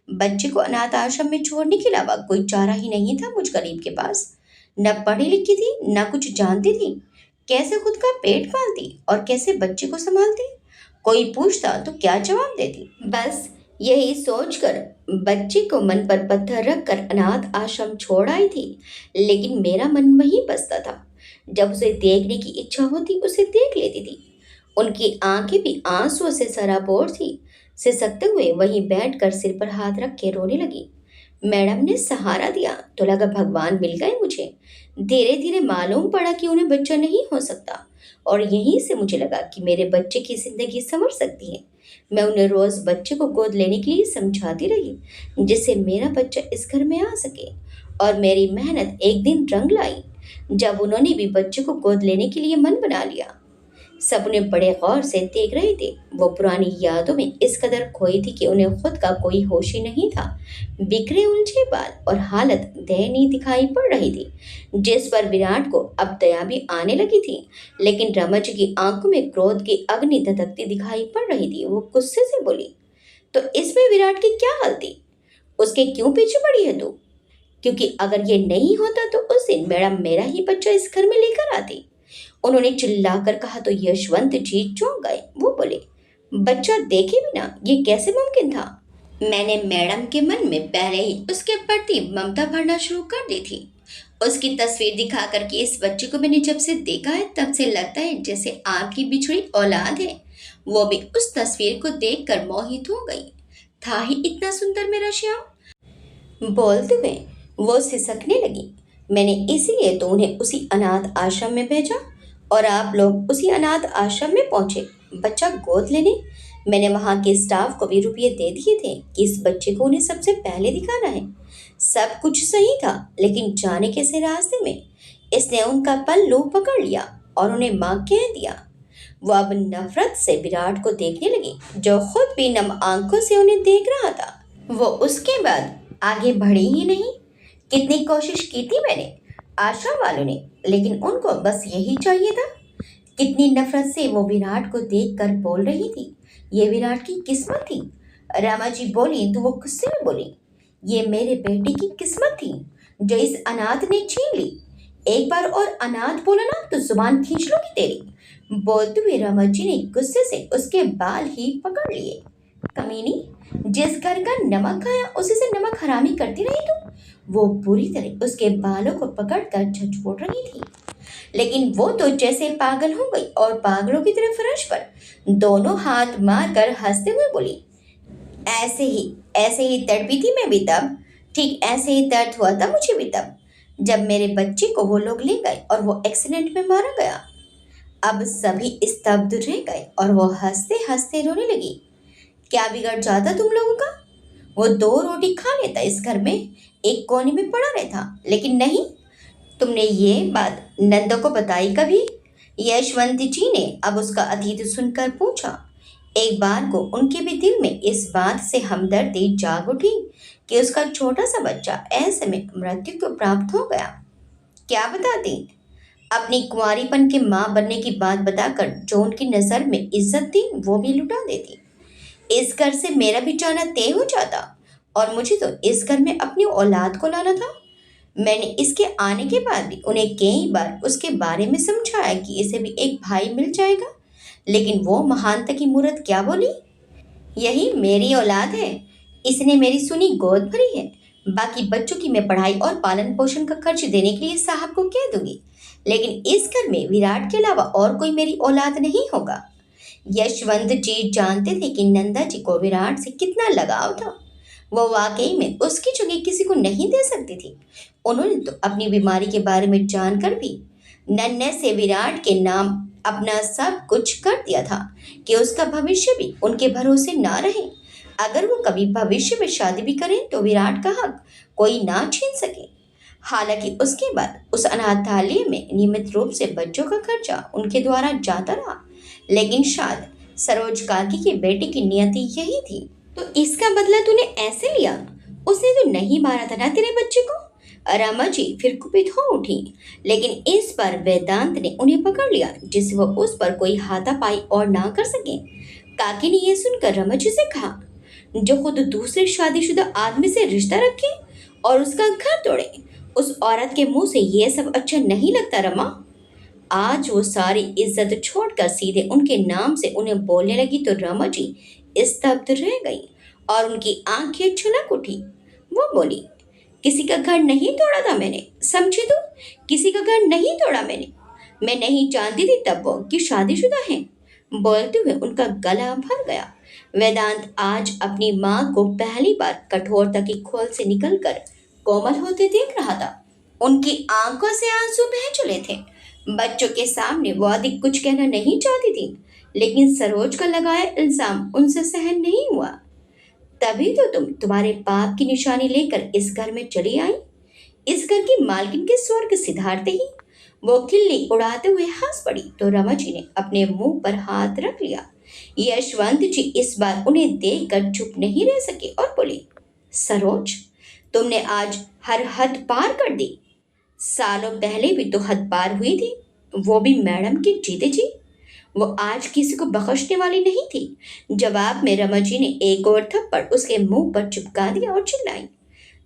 बच्चे को अनाथ आश्रम में छोड़ने के अलावा कोई चारा ही नहीं था मुझ गरीब के पास। न पढ़ी लिखी थी, न कुछ जानती थी। कैसे खुद का पेट पालती और कैसे बच्चे को संभालती? कोई पूछता तो क्या जवाब देती? बस यही सोचकर बच्चे को मन पर पत्थर रखकर अनाथ आश्रम छोड़ आई थी। लेकिन मेरा मन वहीं बसता था। जब उसे देखने की इच्छा होती उसे देख लेती थी। उनकी आंखें भी आंसुओं से सराबोर थी। सिसकते हुए वहीं बैठकर सिर पर हाथ रख के रोने लगी। मैडम ने सहारा दिया तो लगा भगवान मिल गए मुझे। धीरे धीरे मालूम पड़ा कि उन्हें बच्चा नहीं हो सकता और यहीं से मुझे लगा कि मेरे बच्चे की जिंदगी संवर सकती है। मैं उन्हें रोज बच्चे को गोद लेने के लिए समझाती रही जिससे मेरा बच्चा इस घर में आ सके। और मेरी मेहनत एक दिन रंग लाई जब उन्होंने भी बच्चे को गोद लेने के लिए मन बना लिया। सब उन्हें बड़े गौर से देख रहे थे। वो पुरानी यादों में इस कदर खोई थी कि उन्हें खुद का कोई होश ही नहीं था। बिखरे उलझे बाल और हालत दयनीय दिखाई पड़ रही थी जिस पर विराट को अब दया भी आने लगी थी। लेकिन रमज की आंखों में क्रोध की अग्नि धधकती दिखाई पड़ रही थी। वो गुस्से से बोली, तो इसमें विराट की क्या गलती? उसके क्यों पीछे पड़ी है तू? क्योंकि अगर ये नहीं होता तो उस दिन मैडम मेरा ही बच्चा इस घर में लेकर आती। उन्होंने चिल्लाकर कहा तो यशवंत जी चौंक गए। वो बोले, बच्चा देखे बिना ये कैसे मुमकिन था? मैंने मैडम के मन में पहले ही उसके प्रति ममता भरना शुरू कर दी थी उसकी तस्वीर दिखा कर कि इस बच्चे को मैंने जब से देखा है तब से लगता है जैसे आपकी बिछड़ी औलाद है। वो भी उस तस्वीर को देखकर मोहित हो गई। था ही इतना सुंदर मेरा श्याम। बोलते हुए वो सिसकने लगी। मैंने इसीलिए तो उन्हें उसी अनाथ आश्रम में भेजा और आप लोग उसी अनाथ आश्रम में पहुंचे बच्चा गोद लेने। मैंने वहां के स्टाफ को भी रुपये दे दिए थे कि इस बच्चे को उन्हें सबसे पहले दिखाना है। सब कुछ सही था, लेकिन जाने के से रास्ते में इसने उनका पल्लू पकड़ लिया और उन्हें मां कह दिया। वो अब नफरत से विराट को देखने लगी, जो खुद भी नम आंखों से उन्हें देख रहा था। वो उसके बाद आगे बढ़ी ही नहीं। कितनी कोशिश की थी मैंने, आश्रम वालों ने, लेकिन उनको बस यही चाहिए था। कितनी नफरत से वो विराट को देखकर बोल रही थी। ये विराट की किस्मत थी। रामा जी बोली तो वो गुस्से में बोली, ये मेरे बेटे की किस्मत थी जो इस अनाथ ने छीन ली। एक बार और अनाथ बोला ना तो जुबान खींच लूंगी तेरी। बोलते हुए रामा जी ने गुस्से से उसके बाल ही पकड़ लिए। कमीनी, जिस घर का नमक खाया उसी से नमक हरामी करती रही तुम। वो पूरी तरह उसके बालों को पकड़कर झंझोड़ रही थी, लेकिन वो तो जैसे पागल हो गई और पागलों की तरह फर्श पर दोनों हाथ मारकर हंसते हुए बोली, ऐसे ही तड़पी थी मैं भी तब। ठीक ऐसे ही दर्द हुआ था मुझे भी तब, जब मेरे बच्चे को वो लोग ले गए और वो एक्सीडेंट में मारा गया। अब सभी स्तब्ध रह गए और वो हंसते हंसते रोने लगी। क्या बिगड़ जाता तुम लोगों का? वो दो रोटी खा लेता इस घर में, एक कोने में पड़ा रहता, लेकिन नहीं। तुमने ये बात नंदो को बताई कभी? यशवंत जी ने अब उसका अतीत सुनकर पूछा। एक बार को उनके भी दिल में इस बात से हमदर्दी जाग उठी कि उसका छोटा सा बच्चा ऐसे में मृत्यु को प्राप्त हो गया। क्या बताती? अपनी कुंवारीपन के माँ बनने की बात बताकर जो उनकी नज़र में इज्जत थी वो भी लुटा देती। इस घर से मेरा भी जाना तय हो जाता और मुझे तो इस घर में अपनी औलाद को लाना था। मैंने इसके आने के बाद भी उन्हें कई बार उसके बारे में समझाया कि इसे भी एक भाई मिल जाएगा, लेकिन वो महानता की मूरत क्या बोली, यही मेरी औलाद है, इसने मेरी सुनी गोद भरी है। बाकी बच्चों की मैं पढ़ाई और पालन पोषण का खर्च देने के लिए साहब को कह दूंगी, लेकिन इस घर में विराट के अलावा और कोई मेरी औलाद नहीं होगा। यशवंत जी जानते थे कि नंदा जी को विराट से कितना लगाव था। वो वाकई में उसकी जगह किसी को नहीं दे सकती थी। उन्होंने तो अपनी बीमारी के बारे में जानकर भी नन्हे से विराट के नाम अपना सब कुछ कर दिया था कि उसका भविष्य भी उनके भरोसे ना रहे। अगर वो कभी भविष्य में शादी भी करें तो विराट का हक कोई ना छीन सके। हालांकि उसके बाद उस अनाथालय में नियमित रूप से बच्चों का खर्चा उनके द्वारा जाता रहा, लेकिन शायद सरोज काकी की बेटी की नियति यही थी। तो इसका बदला तूने ऐसे लिया? उसने तो नहीं मारा था ना तेरे बच्चे को? रमा जी फिर कुपित हो उठी, लेकिन इस पर वेदांत ने उन्हें पकड़ लिया जिससे वो उस पर कोई हाथापाई और ना कर सके। काकी ने यह सुनकर रमा जी से कहा, जो खुद दूसरे शादीशुदा आदमी से रिश्ता रखे और उसका घर तोड़े, उस औरत के मुंह से यह सब अच्छा नहीं लगता रमा। आज वो सारी इज्जत छोड़कर सीधे उनके नाम से उन्हें बोलने लगी तो रमा जी स्तब्ध रह गई और उनकी आंखें छलक उठी। वो बोली, किसी का घर नहीं तोड़ा था मैंने, समझी तू? किसी का घर नहीं तोड़ा मैंने। मैं नहीं जानती थी तब वो कि शादीशुदा है। बोलते हुए उनका गला भर गया। वेदांत आज अपनी माँ को पहली बार कठोरता की खोल से निकलकर कोमल होते देख रहा था। उनकी आंखों से आंसू बह चले थे। बच्चों के सामने वो अधिक कुछ कहना नहीं चाहती थी, लेकिन सरोज का लगाया इल्जाम उनसे सहन नहीं हुआ। तभी तो तुम तुम्हारे पाप की निशानी लेकर इस घर में चली आई। इस घर की मालकिन के स्वर्ग सिधारते ही वो खिल्ली उड़ाते हुए हंस पड़ी तो रमा जी ने अपने मुंह पर हाथ रख लिया। यशवंत जी इस बार उन्हें देखकर चुप नहीं रह सके और बोले, सरोज, तुमने आज हर हद पार कर दी। सालों पहले भी तो हद पार हुई थी, वो भी मैडम के जीते जी। वो आज किसी को बख्शने वाली नहीं थी। जवाब में रमा जी ने एक और थप्पड़ उसके मुंह पर चिपका दिया और चिल्लाई,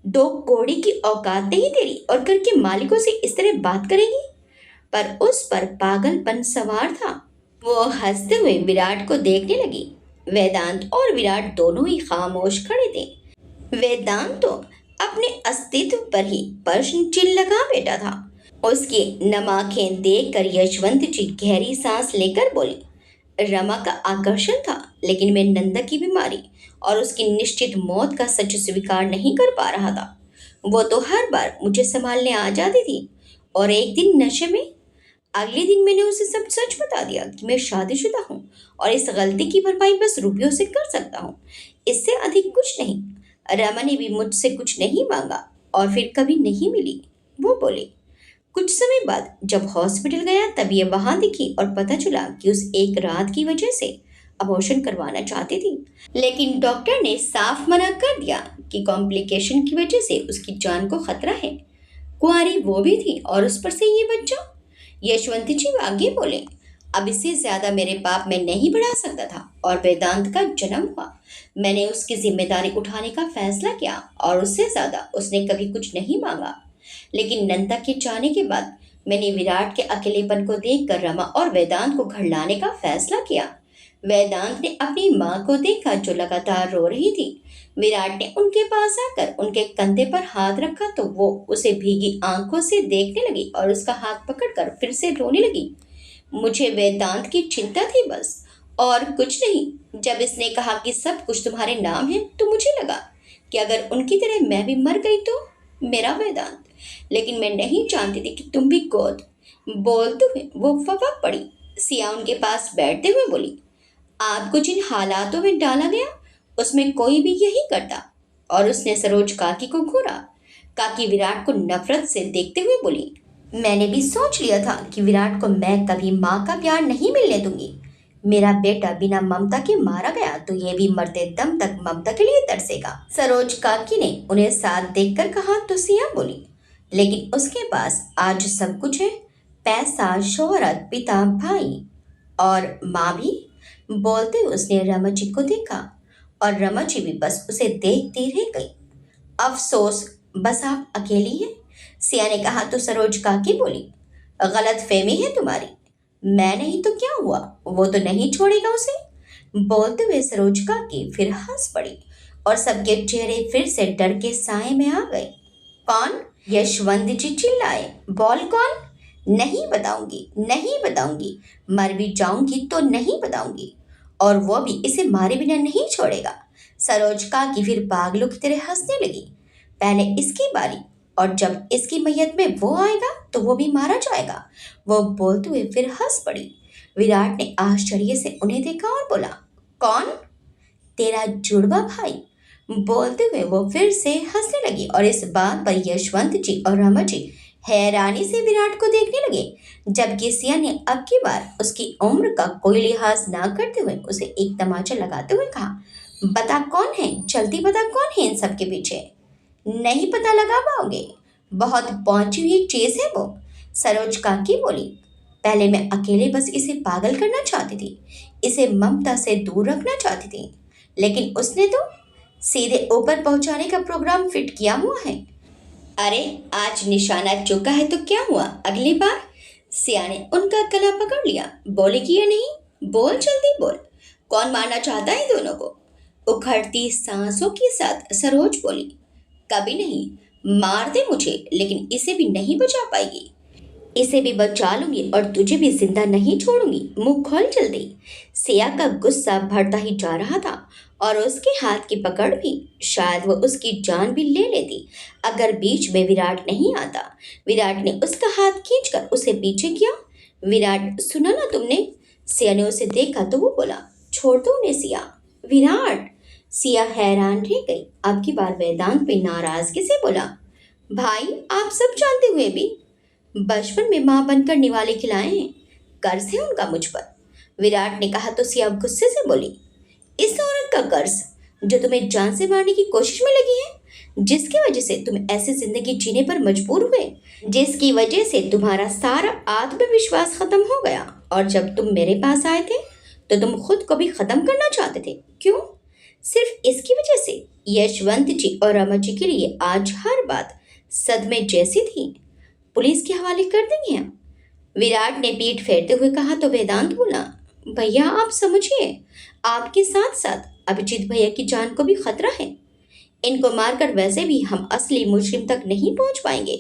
दो कोड़ी की औकात नहीं तेरी और घर के मालिकों से इस तरह बात करेगी? पर उस पर पागलपन सवार था। वो हंसते हुए विराट को देखने लगी। वेदांत और विराट दोनों ही खामोश खड़े थे। वेदांत तो अपने अस्तित्व पर ही प्रश्न चिन्ह लगा बैठा था। उसकी नम आंखें देखकर यशवंत जी गहरी सांस लेकर बोले, रमा का आकर्षण था, लेकिन मैं नंदा की बीमारी और उसकी निश्चित मौत का सच स्वीकार नहीं कर पा रहा था। वो तो हर बार मुझे संभालने आ जाती थी और एक दिन नशे में अगले दिन मैंने उसे सब सच बता दिया कि मैं शादीशुदा हूँ और इस गलती की भरपाई बस रुपयों से कर सकता हूँ, इससे अधिक कुछ नहीं। रमा ने भी मुझसे कुछ नहीं मांगा और फिर कभी नहीं मिली, वो बोले। कुछ समय बाद जब हॉस्पिटल गया तब ये वहां दिखी और पता चला कि उस एक रात की वजह से अबॉर्शन करवाना चाहती थी, लेकिन डॉक्टर ने साफ मना कर दिया कि कॉम्प्लिकेशन की वजह से उसकी जान को खतरा है। कुंवारी वो भी थी और उस पर से ये बच्चा। यशवंत जी आगे बोले, अब इससे ज्यादा मेरे पाप में नहीं बढ़ा सकता था और वेदांत का जन्म हुआ। मैंने उसकी जिम्मेदारी उठाने का फैसला किया और उससे ज्यादा उसने कभी कुछ नहीं मांगा। लेकिन नंदा के जाने के बाद मैंने विराट के अकेलेपन को देखकर रमा और वेदांत को घर लाने का फैसला किया। वेदांत ने अपनी माँ को देखा जो लगातार रो रही थी। विराट ने उनके पास आकर उनके कंधे पर हाथ रखा तो वो उसे भीगी आंखों से देखने लगी और उसका हाथ पकड़कर फिर से रोने लगी। मुझे वेदांत की चिंता थी बस, और कुछ नहीं। जब इसने कहा कि सब कुछ तुम्हारे नाम है तो मुझे लगा कि अगर उनकी तरह मैं भी मर गई तो मेरा वेदांत। लेकिन मैं नहीं जानती थी कि तुम भी गोद। बोलते हुए वो फपक पड़ी। सिया उनके पास बैठते हुए बोली, आपको जिन हालातों में डाला गया उसमें कोई भी यही करता। और उसने सरोज काकी को घूरा। काकी विराट को नफरत से देखते हुए बोली, मैंने भी सोच लिया था कि विराट को मैं कभी माँ का प्यार नहीं मिलने दूंगी। मेरा बेटा बिना ममता के मारा गया तो ये भी मरते दम तक ममता के लिए तरसेगा। सरोज काकी ने उन्हें साथ देखकर कहा तो सिया बोली, लेकिन उसके पास आज सब कुछ है, पैसा, शोहरत, पिता, भाई और माँ भी। बोलते हुए उसने रमा जी को देखा और रमा जी भी बस उसे देखती रह गई। अफसोस, बस आप अकेली हैं। सिया ने कहा तो सरोज काकी बोली, गलत फहमी है तुम्हारी। मैं नहीं तो क्या हुआ, वो तो नहीं छोड़ेगा उसे। बोलते हुए सरोज काकी फिर हंस पड़ी और सबके चेहरे फिर से डर के साए में आ गए। कौन? यशवंत जी चिल्लाए। बोल कौन? नहीं बताऊंगी, नहीं बताऊंगी, मर भी जाऊंगी तो नहीं बताऊंगी, और वो भी इसे मारे बिना नहीं छोड़ेगा। सरोज काकी फिर पागलों की तरह हंसने लगी। पहले इसकी बारी, और जब इसकी मैयत में वो आएगा तो वो भी मारा जाएगा। वो बोलते हुए फिर हंस पड़ी। विराट ने आश्चर्य से उन्हें देखा और बोला, कौन? तेरा जुड़वा भाई। बोलते हुए वो फिर से हंसने लगी और इस बात पर यशवंत जी और रमा जी हैरानी से विराट को देखने लगे, जबकि सिया ने अब की बार उसकी उम्र का कोई लिहाज ना करते हुए उसे एक तमाचा लगाते हुए कहा, बता कौन है, जल्दी बता कौन है इन सब के पीछे। नहीं पता लगा पाओगे, बहुत पहुंची हुई चीज है वो। सरोज काकी बोली, पहले मैं अकेले बस इसे पागल करना चाहती थी, इसे ममता से दूर रखना चाहती थी, लेकिन उसने तो सीधे ऊपर पहुंचाने का प्रोग्राम फिट किया हुआ है। अरे आज निशाना चुका है तो क्या हुआ, अगली बार। सिया ने उनका गला पकड़ लिया। बोलेगी या नहीं? बोल, जल्दी बोल, कौन मारना चाहता है दोनों को? उखड़ती सांसों के साथ सरोज बोली, कभी नहीं। मार दे मुझे, लेकिन इसे भी नहीं बचा पाएगी। इसे भी बचा लूंगी और तुझे भी जिंदा नहीं छोड़ूंगी। मुंह खोल जल्दी। सिया का गुस्सा बढ़ता ही जा रहा था और उसके हाथ की पकड़ भी, शायद वो उसकी जान भी ले लेती अगर बीच में विराट नहीं आता। विराट ने उसका हाथ खींचकर उसे पीछे किया। विराट, सुना ना तुमने? सिया ने उसे देखा तो वो बोला, छोड़ दो उन्हें सिया। विराट। सिया हैरान रह गई। अब की बार वेदांत पे नाराजगी से बोला, भाई आप सब जानते हुए भी बचपन में मां बनकर निवाले खिलाए हैं, कर्ज है उनका मुझ पर। विराट ने कहा तो सिया गुस्से से बोली, इस औरत का कर्ज जो तुम्हें जान से मारने की कोशिश में लगी है, जिसकी वजह से तुम ऐसी जिंदगी जीने पर मजबूर हुए, जिसकी वजह से तुम्हारा सारा आत्मविश्वास खत्म हो गया, और जब तुम मेरे पास आए थे तो तुम खुद को भी खत्म करना चाहते थे। क्यों? सिर्फ इसकी वजह से। यशवंत जी और रमा जी के लिए आज हर बात सदमे जैसी थी। पुलिस के हवाले कर देंगे हम। विराट ने पीठ फेरते हुए कहा तो वेदांत बोला, भैया आप समझिए, आपके साथ साथ अभिजीत भैया की जान को भी खतरा है। इनको मारकर वैसे भी हम असली मुजरिम तक नहीं पहुंच पाएंगे।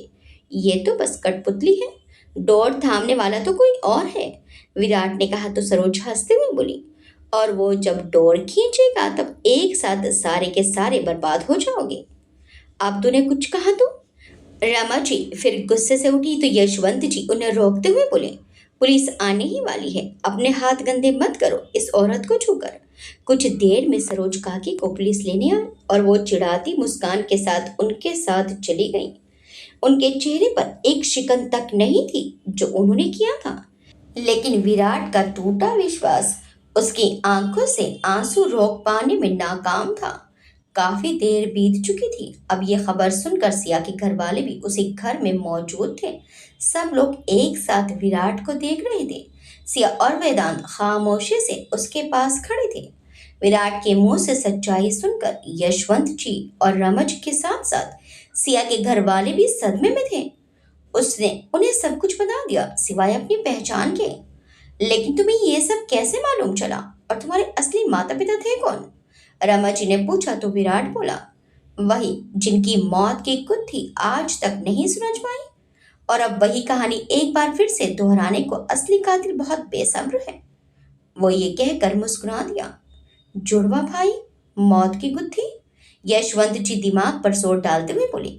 ये तो बस कठपुतली है, डोर थामने वाला तो कोई और है। विराट ने कहा तो सरोज हंसते हुए बोली, और वो जब डोर खींचेगा तब एक साथ सारे के सारे बर्बाद हो जाओगे। अब तूने कुछ कहा तो? रमा जी फिर गुस्से से उठी तो यशवंत जी उन्हें रोकते हुए बोले, पुलिस आने ही वाली है, अपने हाथ गंदे मत करो इस औरत को छूकर। कुछ देर में सरोज काकी को पुलिस लेने आई और वो चिढ़ाती मुस्कान के साथ उनके साथ चली गई। उनके चेहरे पर एक शिकन तक नहीं थी जो उन्होंने किया था, लेकिन विराट का टूटा विश्वास उसकी आंखों से आंसू रोक पाने में नाकाम था। काफी देर बीत चुकी थी। अब यह खबर सुनकर सिया के घर वाले भी उसी घर में मौजूद थे। सब लोग एक साथ विराट को देख रहे थे। सिया और वेदांत खामोशी से उसके पास खड़े थे। विराट के मुंह से सच्चाई सुनकर यशवंत जी और रमज के साथ साथ सिया के घर वाले भी सदमे में थे। उसने उन्हें सब कुछ बता दिया सिवाय अपनी पहचान के। लेकिन तुम्हें ये सब कैसे मालूम चला, और तुम्हारे असली माता पिता थे कौन? रमा जी ने पूछा तो विराट बोला, वही जिनकी मौत की गुत्थी आज तक नहीं सुलझ पाई। और अब वही कहानी एक बार फिर से दोहराने को असली कातिल बहुत बेसब्र है। वो ये कहकर मुस्कुरा दिया। जुड़वा भाई, मौत की गुत्थी? यशवंत जी दिमाग पर जोर डालते हुए बोले,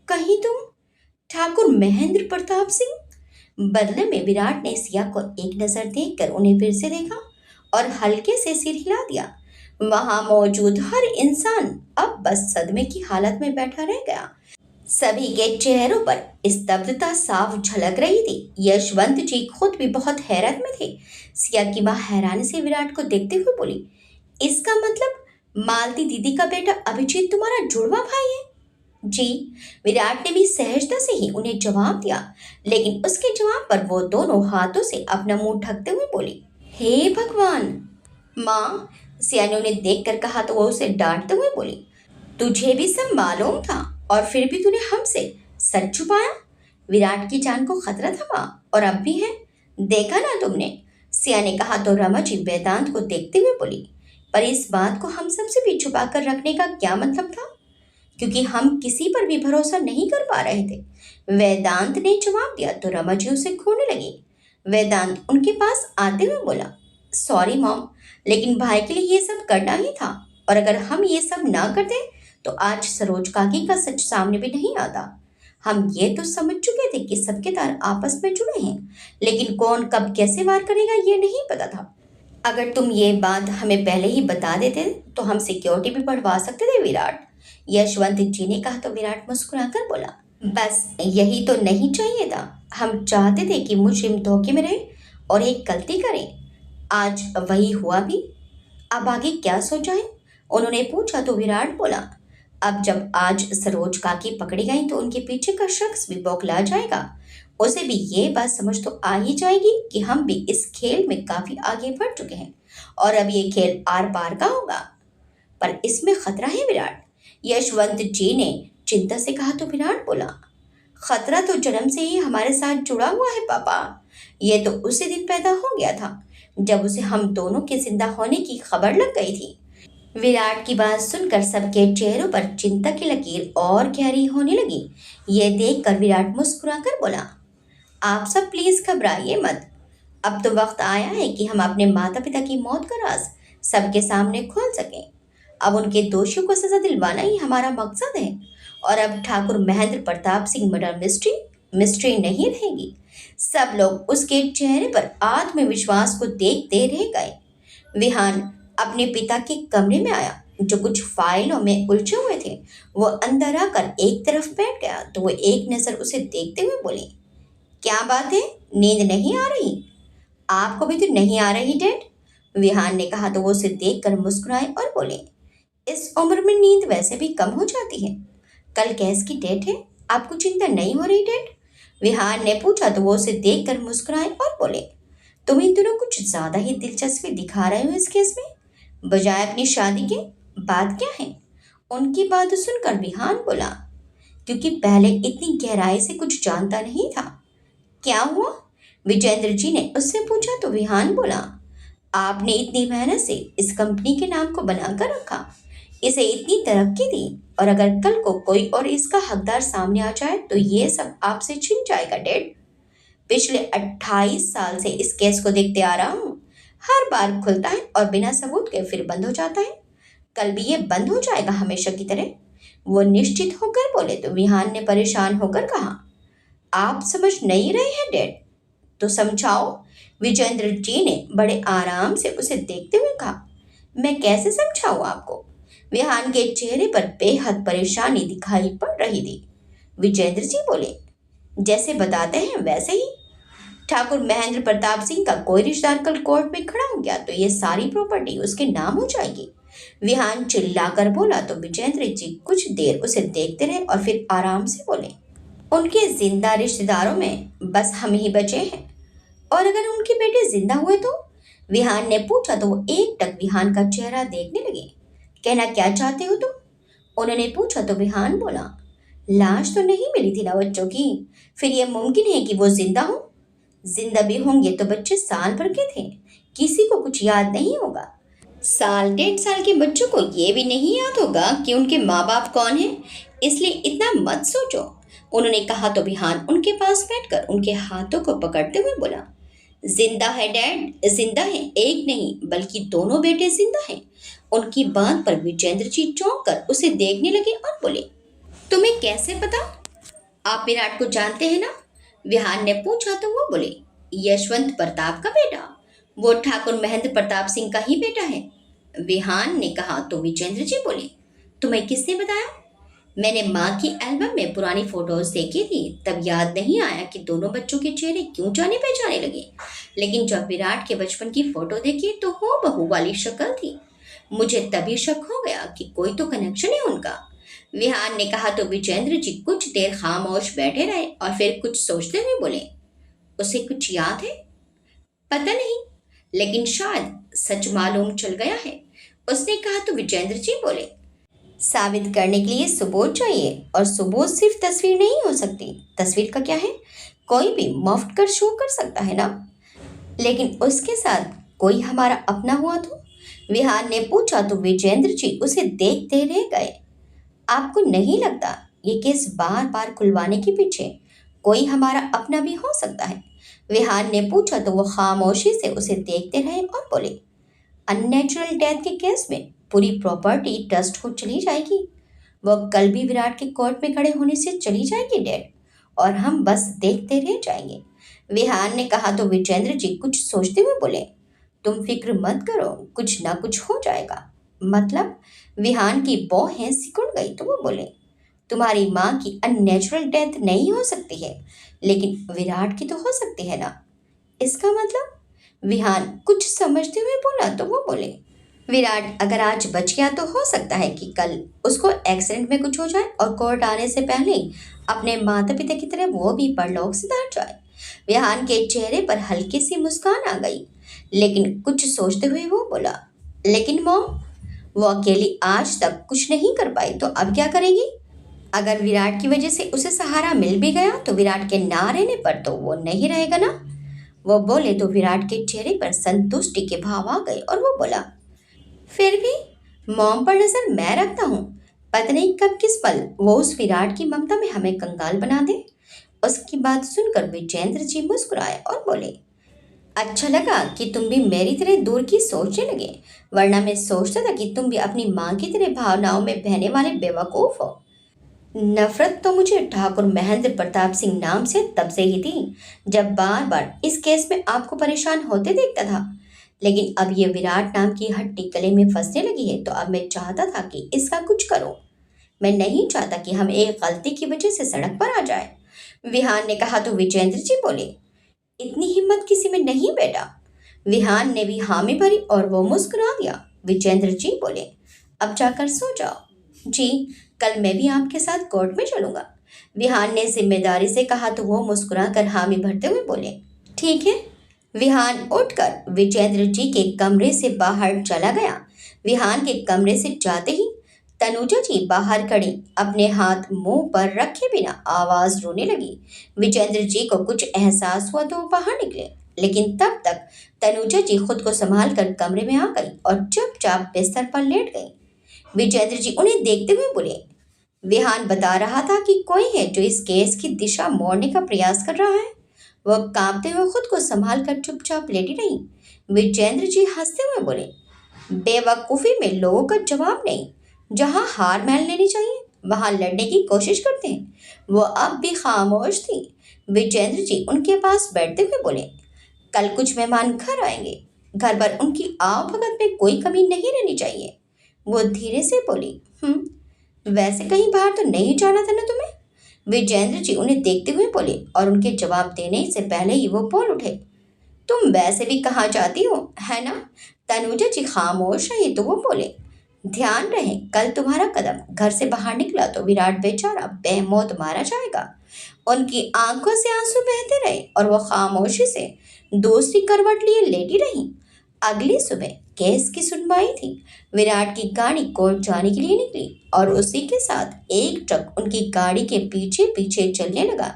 कहीं तुम ठाकुर महेंद्र प्रताप सिंह? बदले में विराट ने सिया को एक नजर देखकर उन्हें फिर से देखा और हल्के से सिर हिला दिया। वहां मौजूद हर इंसान अब बस सदमे की हालत में बैठा रह गया। सभी के चेहरों पर स्तब्धता साफ झलक रही थी। यशवंत जी खुद भी बहुत हैरत में थे। सिया की मां हैरानी से विराट को देखते हुए बोली, इसका मतलब मालती दीदी का बेटा अभिजीत तुम्हारा जुड़वा भाई है? जी। विराट ने भी सहजता से ही उन्हें जवाब दिया, लेकिन उसके जवाब पर वो दोनों हाथों से अपना मुंह ढकते हुए बोली, हे भगवान। माँ, सिया ने उन्हें देखकर कहा तो वो उसे डांटते हुए बोली, तुझे भी सब मालूम था और फिर भी तूने हमसे सच छुपाया। विराट की जान को खतरा था माँ, और अब भी है, देखा ना तुमने। सिया ने कहा तो रमा जी वेदांत को देखते हुए बोली, पर इस बात को हम सबसे भी छुपा कर रखने का क्या मतलब था? क्योंकि हम किसी पर भी भरोसा नहीं कर पा रहे थे, वेदांत ने जवाब दिया तो रमा जी उसे खोने लगी। वेदांत उनके पास आते हुए बोला, सॉरी मॉम, लेकिन भाई के लिए ये सब करना ही था, और अगर हम ये सब ना करते तो आज सरोज काकी का सच सामने भी नहीं आता। हम ये तो समझ चुके थे कि सबके तार आपस में जुड़े हैं, लेकिन कौन कब कैसे वार करेगा ये नहीं पता था। अगर तुम ये बात हमें पहले ही बता देते तो हम सिक्योरिटी भी बढ़वा सकते थे विराट। यशवंत जी ने कहा तो विराट मुस्कुराकर बोला, बस यही तो नहीं चाहिए था। हम चाहते थे कि मुजरिम धोखे में रहे और एक गलती करें। आज वही हुआ भी। अब आगे क्या सोचा है? उन्होंने पूछा तो विराट बोला, अब जब आज सरोज काकी पकड़ी गई तो उनके पीछे का शख्स भी बौखला जाएगा। उसे भी ये बात समझ तो आ ही जाएगी कि हम भी इस खेल में काफी आगे बढ़ चुके हैं और अब ये खेल आर पार का होगा। पर इसमें खतरा है विराट, यशवंत जी ने चिंता से कहा तो विराट बोला, खतरा तो जन्म से ही हमारे साथ जुड़ा हुआ है पापा। ये तो उसी दिन पैदा हो गया था जब उसे हम दोनों के जिंदा होने की खबर लग गई थी। विराट की बात सुनकर सबके चेहरों पर चिंता की लकीर और गहरी होने लगी। ये देखकर विराट मुस्कुराकर बोला, आप सब प्लीज घबराइए मत। अब तो वक्त आया है कि हम अपने माता पिता की मौत का राज सबके सामने खोल सकें। अब उनके दोषियों को सजा दिलवाना ही हमारा मकसद है, और अब Thakur Mahendra Pratap Singh murder mystery mystery नहीं रहेगी। सब लोग उसके चेहरे पर आत्मविश्वास को देखते रह गए। विहान अपने पिता के कमरे में आया जो कुछ फाइलों में उलझे हुए थे। वो अंदर आकर एक तरफ बैठ गया तो वो एक नजर उसे देखते हुए बोले, क्या बात है, नींद नहीं आ रही? आपको भी तो नहीं आ रही डैड, विहान ने कहा तो वो उसे देखकर मुस्कुराए और बोले, इस उम्र में नींद वैसे भी कम हो जाती है। कल गैस की डेट है, आपको चिंता नहीं हो रही डैड? विहान ने पूछा तो वो उसे देखकर मुस्कुराए और बोले, तुम इन दोनों कुछ ज्यादा ही दिलचस्पी दिखा रहे हो इस केस में, बजाय अपनी शादी के। बात क्या है? उनकी बात सुनकर विहान बोला, क्योंकि पहले इतनी गहराई से कुछ जानता नहीं था। क्या हुआ? विजेंद्र जी ने उससे पूछा तो विहान बोला, आपने इतनी मेहनत से इस कंपनी के नाम को बनाकर रखा, इसे इतनी तरक्की दी, और अगर कल को कोई और इसका हकदार सामने आ जाए तो ये सब आपसे छिन जाएगा डैड। पिछले 28 साल से इस केस को देखते आ रहा हूँ। हर बार खुलता है और बिना सबूत के फिर बंद हो जाता है। कल भी ये बंद हो जाएगा हमेशा की तरह। वो निश्चित होकर बोले तो विहान ने परेशान होकर कहा, आप समझ नहीं रहे हैं डैड, तो समझाओ। विजेंद्र जी ने बड़े आराम से उसे देखते हुए कहा, मैं कैसे समझाऊं आपको। विहान के चेहरे पर बेहद परेशानी दिखाई पड़ रही थी। विजेंद्र जी बोले, जैसे बताते हैं वैसे ही। ठाकुर महेंद्र प्रताप सिंह का कोई रिश्तेदार कल कोर्ट में खड़ा हो गया तो ये सारी प्रॉपर्टी उसके नाम हो जाएगी। विहान चिल्लाकर बोला तो विजेंद्र जी कुछ देर उसे देखते रहे और फिर आराम से बोले, उनके जिंदा रिश्तेदारों में बस हम ही बचे हैं, और अगर उनके बेटे जिंदा हुए तो। विहान ने पूछा तो वो एक टक विहान का चेहरा देखने लगे। कहना क्या चाहते हो तुम? उन्होंने पूछा तो विहान बोला, लाश तो नहीं मिली थी ना बच्चों की, फिर यह मुमकिन है कि वो जिंदा हो। जिंदा भी होंगे तो बच्चे साल भर के थे, किसी को कुछ याद नहीं होगा। साल 1.5 साल के बच्चों को ये भी नहीं याद होगा कि उनके माँ बाप कौन हैं, इसलिए इतना मत सोचो। उन्होंने कहा तो विहान उनके पास बैठकर उनके हाथों को पकड़ते हुए बोला, जिंदा है डैड, जिंदा है, एक नहीं बल्कि दोनों बेटे जिंदा हैं। उनकी बात पर विजेंद्र जी चौंक कर उसे देखने लगे और बोले, तुम्हें कैसे पता? आप विराट को जानते हैं ना? विहान ने पूछा तो वो बोले, यशवंत प्रताप का बेटा, वो ठाकुर महेंद्र प्रताप सिंह का ही बेटा है। विहान ने कहा तो विजेंद्र जी बोले, तुम्हें किसने बताया? मैंने माँ की एल्बम में पुरानी फोटोज देखी थी, तब याद नहीं आया कि दोनों बच्चों के चेहरे क्यों जाने पहचाने लगे, लेकिन जब विराट के बचपन की फोटो देखी तो हो बहू वाली शक्ल थी। मुझे तभी शक हो गया कि कोई तो कनेक्शन है उनका। विहान ने कहा तो विजेंद्र जी कुछ देर खामोश बैठे रहे और फिर कुछ सोचते हुए बोले, उसे कुछ याद है? पता नहीं, लेकिन शायद सच मालूम चल गया है। उसने कहा तो विजेंद्र जी बोले, साबित करने के लिए सबूत चाहिए, और सबूत सिर्फ तस्वीर नहीं हो सकती। तस्वीर का क्या है, कोई भी मुफ्त कर शो कर सकता है ना, लेकिन उसके साथ कोई हमारा अपना हुआ तो। विहान ने पूछा तो विजेंद्र जी उसे देखते रह गए। आपको नहीं लगता ये केस बार बार खुलवाने के पीछे कोई हमारा अपना भी हो सकता है? विहान ने पूछा तो वो खामोशी से उसे देखते रहे और बोले, अननेचुरल डेथ के केस में पूरी प्रॉपर्टी ट्रस्ट को चली जाएगी। वो कल भी विराट के कोर्ट में खड़े होने से चली जाएगी डैड, और हम बस देखते रह जाएंगे। विहान ने कहा तो विजेंद्र जी कुछ सोचते हुए बोले, तुम फिक्र मत करो, कुछ ना कुछ हो जाएगा। मतलब? विहान की भौहें सिकुड़ गई तो वो बोले, तुम्हारी माँ की अननेचुरल डेथ नहीं हो सकती है, लेकिन विराट की तो हो सकती है ना। इसका मतलब? विहान कुछ समझते हुए बोला तो वो बोले, विराट अगर आज बच गया तो हो सकता है कि कल उसको एक्सीडेंट में कुछ हो जाए और कोर्ट आने से पहले अपने माता पिता की तरह वो भी परलोक सिधार जाए। विहान के चेहरे पर हल्की सी मुस्कान आ गई, लेकिन कुछ सोचते हुए वो बोला, लेकिन मॉम, वो अकेली आज तक कुछ नहीं कर पाई तो अब क्या करेगी? अगर विराट की वजह से उसे सहारा मिल भी गया तो विराट के ना रहने पर तो वो नहीं रहेगा ना। वो बोले तो विराट के चेहरे पर संतुष्टि के भाव आ गए और वो बोला, फिर भी मॉम पर नजर मैं रखता हूँ। पता नहीं कब किस पल वो उस विराट की ममता में हमें कंगाल बना दे। उसकी बात सुनकर विजेंद्र जी मुस्कुराए और बोले, अच्छा लगा कि तुम भी मेरी तरह दूर की सोचने लगे, वरना मैं सोचता था कि तुम भी अपनी माँ की तरह भावनाओं में बहने वाले बेवकूफ हो। नफरत तो मुझे ठाकुर महेंद्र प्रताप सिंह नाम से तब से ही थी, जब बार बार इस केस में आपको परेशान होते देखता था, लेकिन अब ये विराट नाम की हड्डी गले में फंसने लगी है तो अब मैं चाहता था कि इसका कुछ करो। मैं नहीं चाहता कि हम एक गलती की वजह से सड़क पर आ जाए। विहान ने कहा तो विजेंद्र जी बोले, इतनी हिम्मत किसी में नहीं बेटा। विहान ने भी हामी भरी और वो मुस्कुरा दिया। विजेंद्र जी बोले, अब जाकर सो जाओ। जी, कल मैं भी आपके साथ कोर्ट में चलूंगा। विहान ने जिम्मेदारी से कहा तो वो मुस्कुराकर हामी भरते हुए बोले, ठीक है। विहान उठकर विजेंद्र जी के कमरे से बाहर चला गया। विहान के कमरे से जाते ही तनुजा जी बाहर खड़ी अपने हाथ मुंह पर रखे बिना आवाज रोने लगी। विजेंद्र जी को कुछ एहसास हुआ तो वो बाहर निकले, लेकिन तब तक तनुजा जी खुद को संभाल कर कमरे में आ गई और चुपचाप बिस्तर पर लेट गई। विजेंद्र जी उन्हें देखते हुए बोले, विहान बता रहा था कि कोई है जो इस केस की दिशा मोड़ने का प्रयास कर रहा है। वह कांपते हुए खुद को संभाल कर चुपचाप लेटी रही। विजेंद्र जी हंसते हुए बोले, बेवकूफी में लोगों का जवाब नहीं। जहां हार मान लेनी चाहिए वहां लड़ने की कोशिश करते हैं। वो अब भी खामोश थी। विजेंद्र जी उनके पास बैठते हुए बोले, कल कुछ मेहमान घर आएंगे। घर पर उनकी आवभगत में कोई कमी नहीं रहनी चाहिए। वो धीरे से बोली, वैसे कहीं बाहर तो नहीं जाना था ना तुम्हें? विजेंद्र जी उन्हें देखते हुए बोले और उनके जवाब देने से पहले ही वो बोल उठे, तुम वैसे भी कहाँ जाती हो, है ना? तनुजा जी खामोश रही तो वो बोले, ध्यान रहे कल तुम्हारा कदम घर से बाहर निकला तो विराट बेचारा बेमौत मारा जाएगा। उनकी आंखों से आंसू बहते रहे और वो खामोशी से दूसरी करवट लिए लेटी रही। अगली सुबह केस की सुनवाई थी। विराट की गाड़ी कोर्ट जाने के लिए निकली और उसी के साथ एक ट्रक उनकी गाड़ी के पीछे पीछे चलने लगा।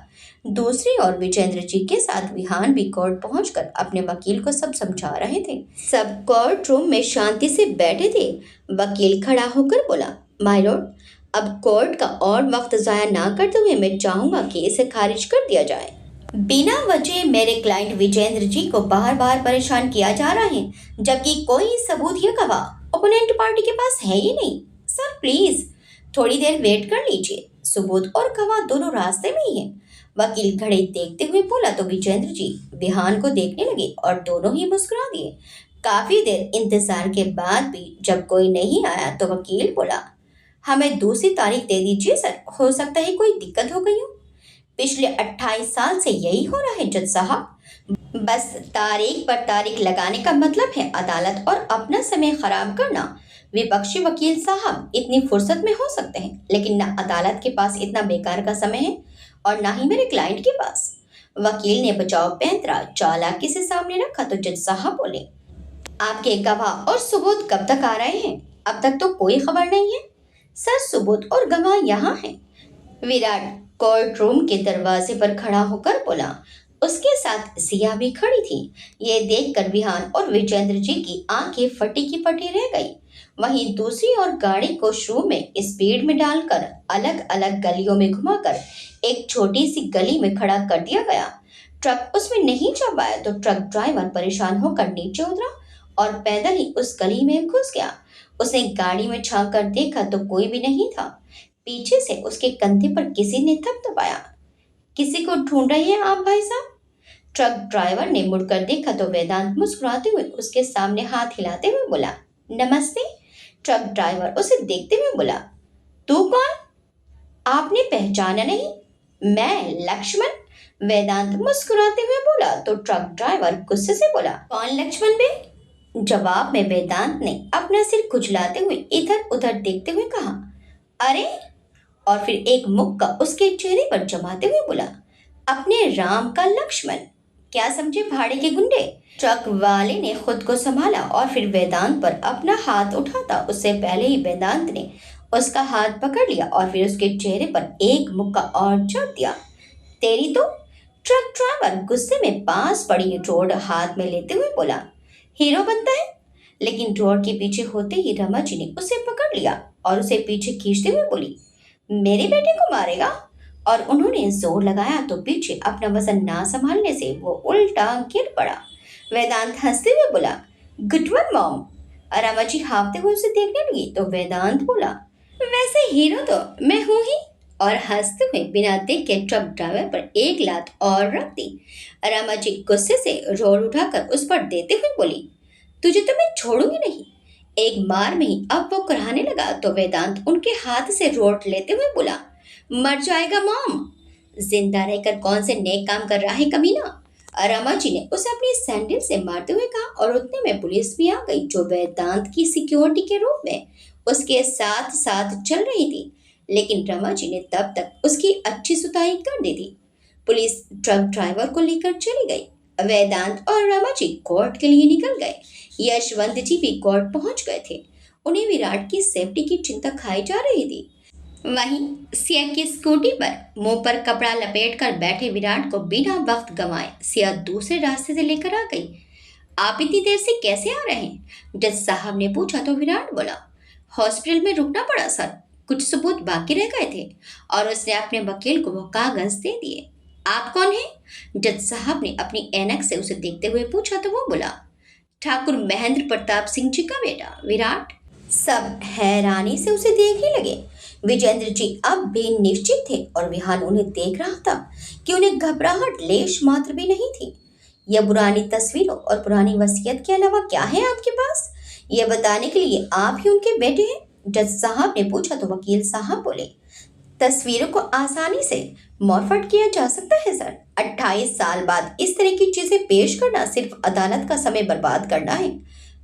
दूसरी ओर विजेंद्र जी के साथ विहान भी कोर्ट पहुंचकर अपने वकील को सब समझा रहे थे। सब कोर्ट रूम में शांति से बैठे थे। वकील खड़ा होकर बोला, माय लॉर्ड, अब कोर्ट का और वक्त जाया ना करते हुए मैं चाहूंगा कि इसे खारिज कर दिया जाए। बिना वजह मेरे क्लाइंट विजेंद्र जी को बार बार परेशान किया जा रहा है, जबकि कोई सबूत या गवाह ओपोनेंट पार्टी के पास है ही नहीं। सर प्लीज थोड़ी देर वेट कर लीजिए, सबूत और गवाह दोनों रास्ते में ही हैं। वकील घड़ी देखते हुए बोला तो विजेंद्र जी विहान को देखने लगे और दोनों ही मुस्कुरा दिए। काफी देर इंतजार के बाद भी जब कोई नहीं आया तो वकील बोला, हमें दूसरी तारीख दे दीजिए सर, हो सकता है कोई दिक्कत हो गई हो। पिछले 28 साल से यही हो रहा है जज साहब। बस तारीख पर तारीख लगाने का मतलब है अदालत और अपना समय खराब करना। विपक्षी वकील साहब इतनी फुर्सत में हो सकते हैं, लेकिन ना अदालत के पास इतना बेकार का समय है और ना ही मेरे क्लाइंट के पास। वकील ने बचाव पैंतरा चालाकी से सामने रखा तो जज साहब बोले, आपके गवाह और सबूत कब तक आ रहे हैं? अब तक तो कोई खबर नहीं है। सर सबूत और गवाह यहाँ हैं। विराट कोर्ट रूम के दरवाजे पर खड़ा होकर बोला। उसके साथ सिया भी खड़ी थी। ये देखकर विहान और विजेंद्र जी की आंखें फटी की फटी रह गई। वहीं दूसरी ओर गाड़ी को शुरू में स्पीड में डालकर अलग अलग गलियों में घुमाकर एक छोटी सी गली में खड़ा कर दिया गया। ट्रक उसमें नहीं जा पाया तो ट्रक ड्राइवर परेशान होकर नीचे उतरा और पैदल ही उस गली में घुस गया। उसने गाड़ी में झांक कर देखा तो कोई भी नहीं था। पीछे से उसके कंधे पर किसी ने थपथपाया, किसी को ढूंढ रहे हैं आप भाई साहब? ट्रक ड्राइवर ने मुड़कर देखा तो वेदांत मुस्कुराते हुए उसके सामने हाथ हिलाते हुए बोला, नमस्ते। ट्रक ड्राइवर उसे देखते हुए बोला, तू कौन? आपने पहचाना नहीं? मैं लक्ष्मण। वेदांत मुस्कुराते हुए बोला तो ट्रक ड्राइवर गुस्से से बोला, कौन लक्ष्मण बे? जवाब में वेदांत ने अपना सिर खुजलाते हुए इधर उधर देखते हुए कहा, अरे, और फिर एक मुक्का उसके चेहरे पर जमाते हुए बोला, अपने राम का लक्ष्मण, क्या समझे भाड़े के गुंडे? ट्रक वाले ने खुद को संभाला और फिर वेदांत पर अपना हाथ उठाता उससे पहले ही वेदांत ने उसका हाथ पकड़ लिया और फिर उसके चेहरे पर एक मुक्का और जड़ दिया। तेरी तो। ट्रक ड्राइवर गुस्से में पास पड़ी रोड हाथ में लेते हुए बोला, हीरो बनता है? लेकिन रोड के पीछे होते ही रमा जी ने उसे पकड़ लिया और उसे पीछे खींचते हुए बोली, मेरे बेटे को मारेगा? और उन्होंने जोर लगाया तो पीछे अपना वजन ना संभालने से वो उल्टा गिर पड़ा। वेदांत हंसते हुए बोला, good one mom. Rama ji हाँफते हुए उसे देखने लगी तो वेदांत बोला, वैसे हीरो तो मैं हूं ही। और हंसते हुए बिना देखे ट्रक ड्राइवर पर एक लात और रख दी। रमा जी गुस्से से रोड उठाकर उस पर देते हुए बोली, तुझे तो मैं छोड़ूंगी नहीं। एक बार में ही अब वो कराने लगा तो वेदांत उनके हाथ से रोट लेते हुए बोला, मर जाएगा मॉम। जिंदा रहकर कौन से नेक काम कर रहा है कमीना? रमा जी ने उसे अपनी सैंडल से मारते हुए कहा और उतने में पुलिस भी आ गई जो वेदांत की सिक्योरिटी के रूप में उसके साथ साथ चल रही थी। लेकिन रमा जी ने तब तक उसकी अच्छी सुताई कर दी थी। पुलिस ट्रक ड्राइवर को लेकर चली गई। वेदांत और रमा जी कोर्ट के लिए निकल गए। यशवंत जी भी कोर्ट पहुंच गए थे। उन्हें विराट की सेफ्टी की चिंता खाई जा रही थी। वहीं सिया की स्कूटी पर मुंह पर कपड़ा लपेट कर बैठे विराट को बिना वक्त गंवाए सिया दूसरे रास्ते से लेकर आ गई। आप इतनी देर से कैसे आ रहे हैं? जज साहब ने पूछा तो विराट बोला, हॉस्पिटल में रुकना पड़ा सर, कुछ सबूत बाकी रह गए थे और उसने अपने वकील को वो कागज दे दिए। आप कौन हैं? जज साहब ने अपनी ऐनक से उसे देखते हुए पूछा तो वो बोला, ठाकुर महेंद्र प्रताप सिंह जी का बेटा विराट। सब हैरानी से उसे देखने लगे। विजेंद्र जी अब भी निश्चित थे और विहान उन्हें देख रहा था कि उन्हें घबराहट लेश मात्र भी नहीं थी। यह पुरानी तस्वीरों और पुरानी वसीयत के अलावा क्या है आपके पास? यह बताने के लिए आप ही उनके बेटे हैं? जज साहब ने पूछा तो वकील साहब बोले, तस्वीरों को आसानी से मॉर्फट किया जा सकता है सर। 28 साल बाद इस तरह की चीजें पेश करना सिर्फ अदालत का समय बर्बाद करना है।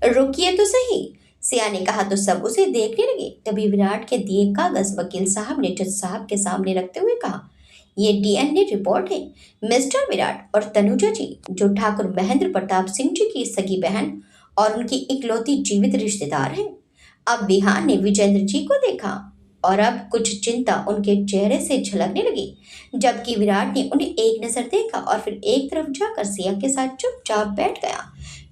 रुकिए तो सही, सिया ने कहा तो सब उसे देखने लगे। तभी विराट के दिए कागज वकील साहब ने जज साहब के सामने रखते हुए कहा, ये डीएनए रिपोर्ट है मिस्टर विराट और तनुजा जी, जो ठाकुर महेंद्र प्रताप सिंह जी की सगी बहन और उनकी इकलौती जीवित रिश्तेदार हैं। अब विहान ने विजेंद्र जी को देखा और अब कुछ चिंता उनके चेहरे से झलकने लगी, जबकि विराट ने उन्हें एक नजर देखा और फिर एक तरफ जाकर सिया के साथ चुपचाप बैठ गया।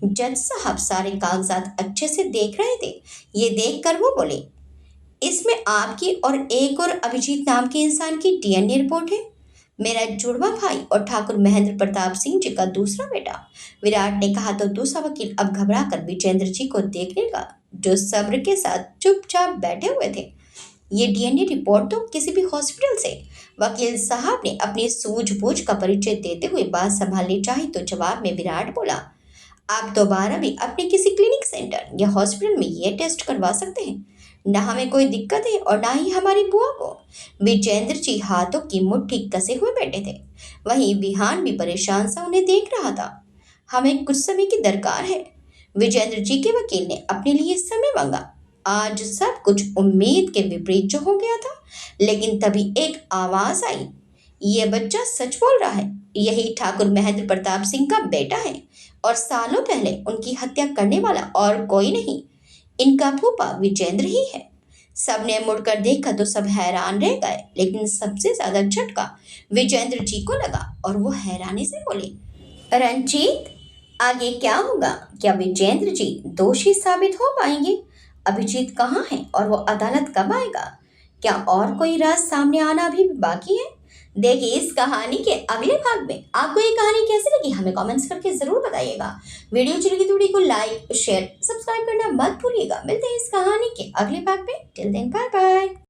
जज साहब सारे कागजात अच्छे से देख रहे थे। ये देखकर वो बोले, इसमें आपकी और एक और अभिजीत नाम के इंसान की डीएनए रिपोर्ट है, मेरा जुड़वा भाई और ठाकुर महेंद्र प्रताप सिंह जी का दूसरा बेटा। विराट ने कहा तो दूसरा वकील अब घबरा कर विजेंद्र जी को देखने लगा, जो सब्र के साथ चुपचाप बैठे हुए थे। ये डीएनए रिपोर्ट तो किसी भी हॉस्पिटल से। वकील साहब ने अपनी सूझबूझ का परिचय देते हुए बात संभालनी चाहिए तो जवाब में विराट बोला, आप दोबारा भी अपने किसी क्लिनिक सेंटर या हॉस्पिटल में ये टेस्ट करवा सकते हैं। ना हमें कोई दिक्कत है और ना ही हमारी बुआ को। विजेंद्र जी हाथों की मुट्ठी कसे हुए बैठे थे। वहीं विहान भी परेशान सा उन्हें देख रहा था। हमें कुछ समय की दरकार है। विजेंद्र जी के वकील ने अपने लिए समय मांगा। आज सब कुछ उम्मीद के विपरीत जो हो गया था, लेकिन तभी एक आवाज आई, ये बच्चा सच बोल रहा है। यही ठाकुर महेंद्र प्रताप सिंह का बेटा है और सालों पहले उनकी हत्या करने वाला और कोई नहीं, इनका फूफा विजेंद्र ही है। सबने मुड़कर देखा तो सब हैरान रह गए, लेकिन सबसे ज्यादा झटका विजेंद्र जी को लगा और वो हैरानी से बोले, रंजीत, आगे क्या होगा? क्या विजेंद्र जी दोषी साबित हो पाएंगे? अभिजीत कहाँ है और वो अदालत कब आएगा? क्या और कोई राज सामने आना अभी भी बाकी है? देखिए इस कहानी के अगले भाग में। आपको ये कहानी कैसी लगी हमें कमेंट्स करके जरूर बताइएगा। वीडियो अच्छी लगी तो वीडियो को लाइक शेयर सब्सक्राइब करना मत भूलिएगा। मिलते हैं इस कहानी के अगले भाग में। Till then bye bye.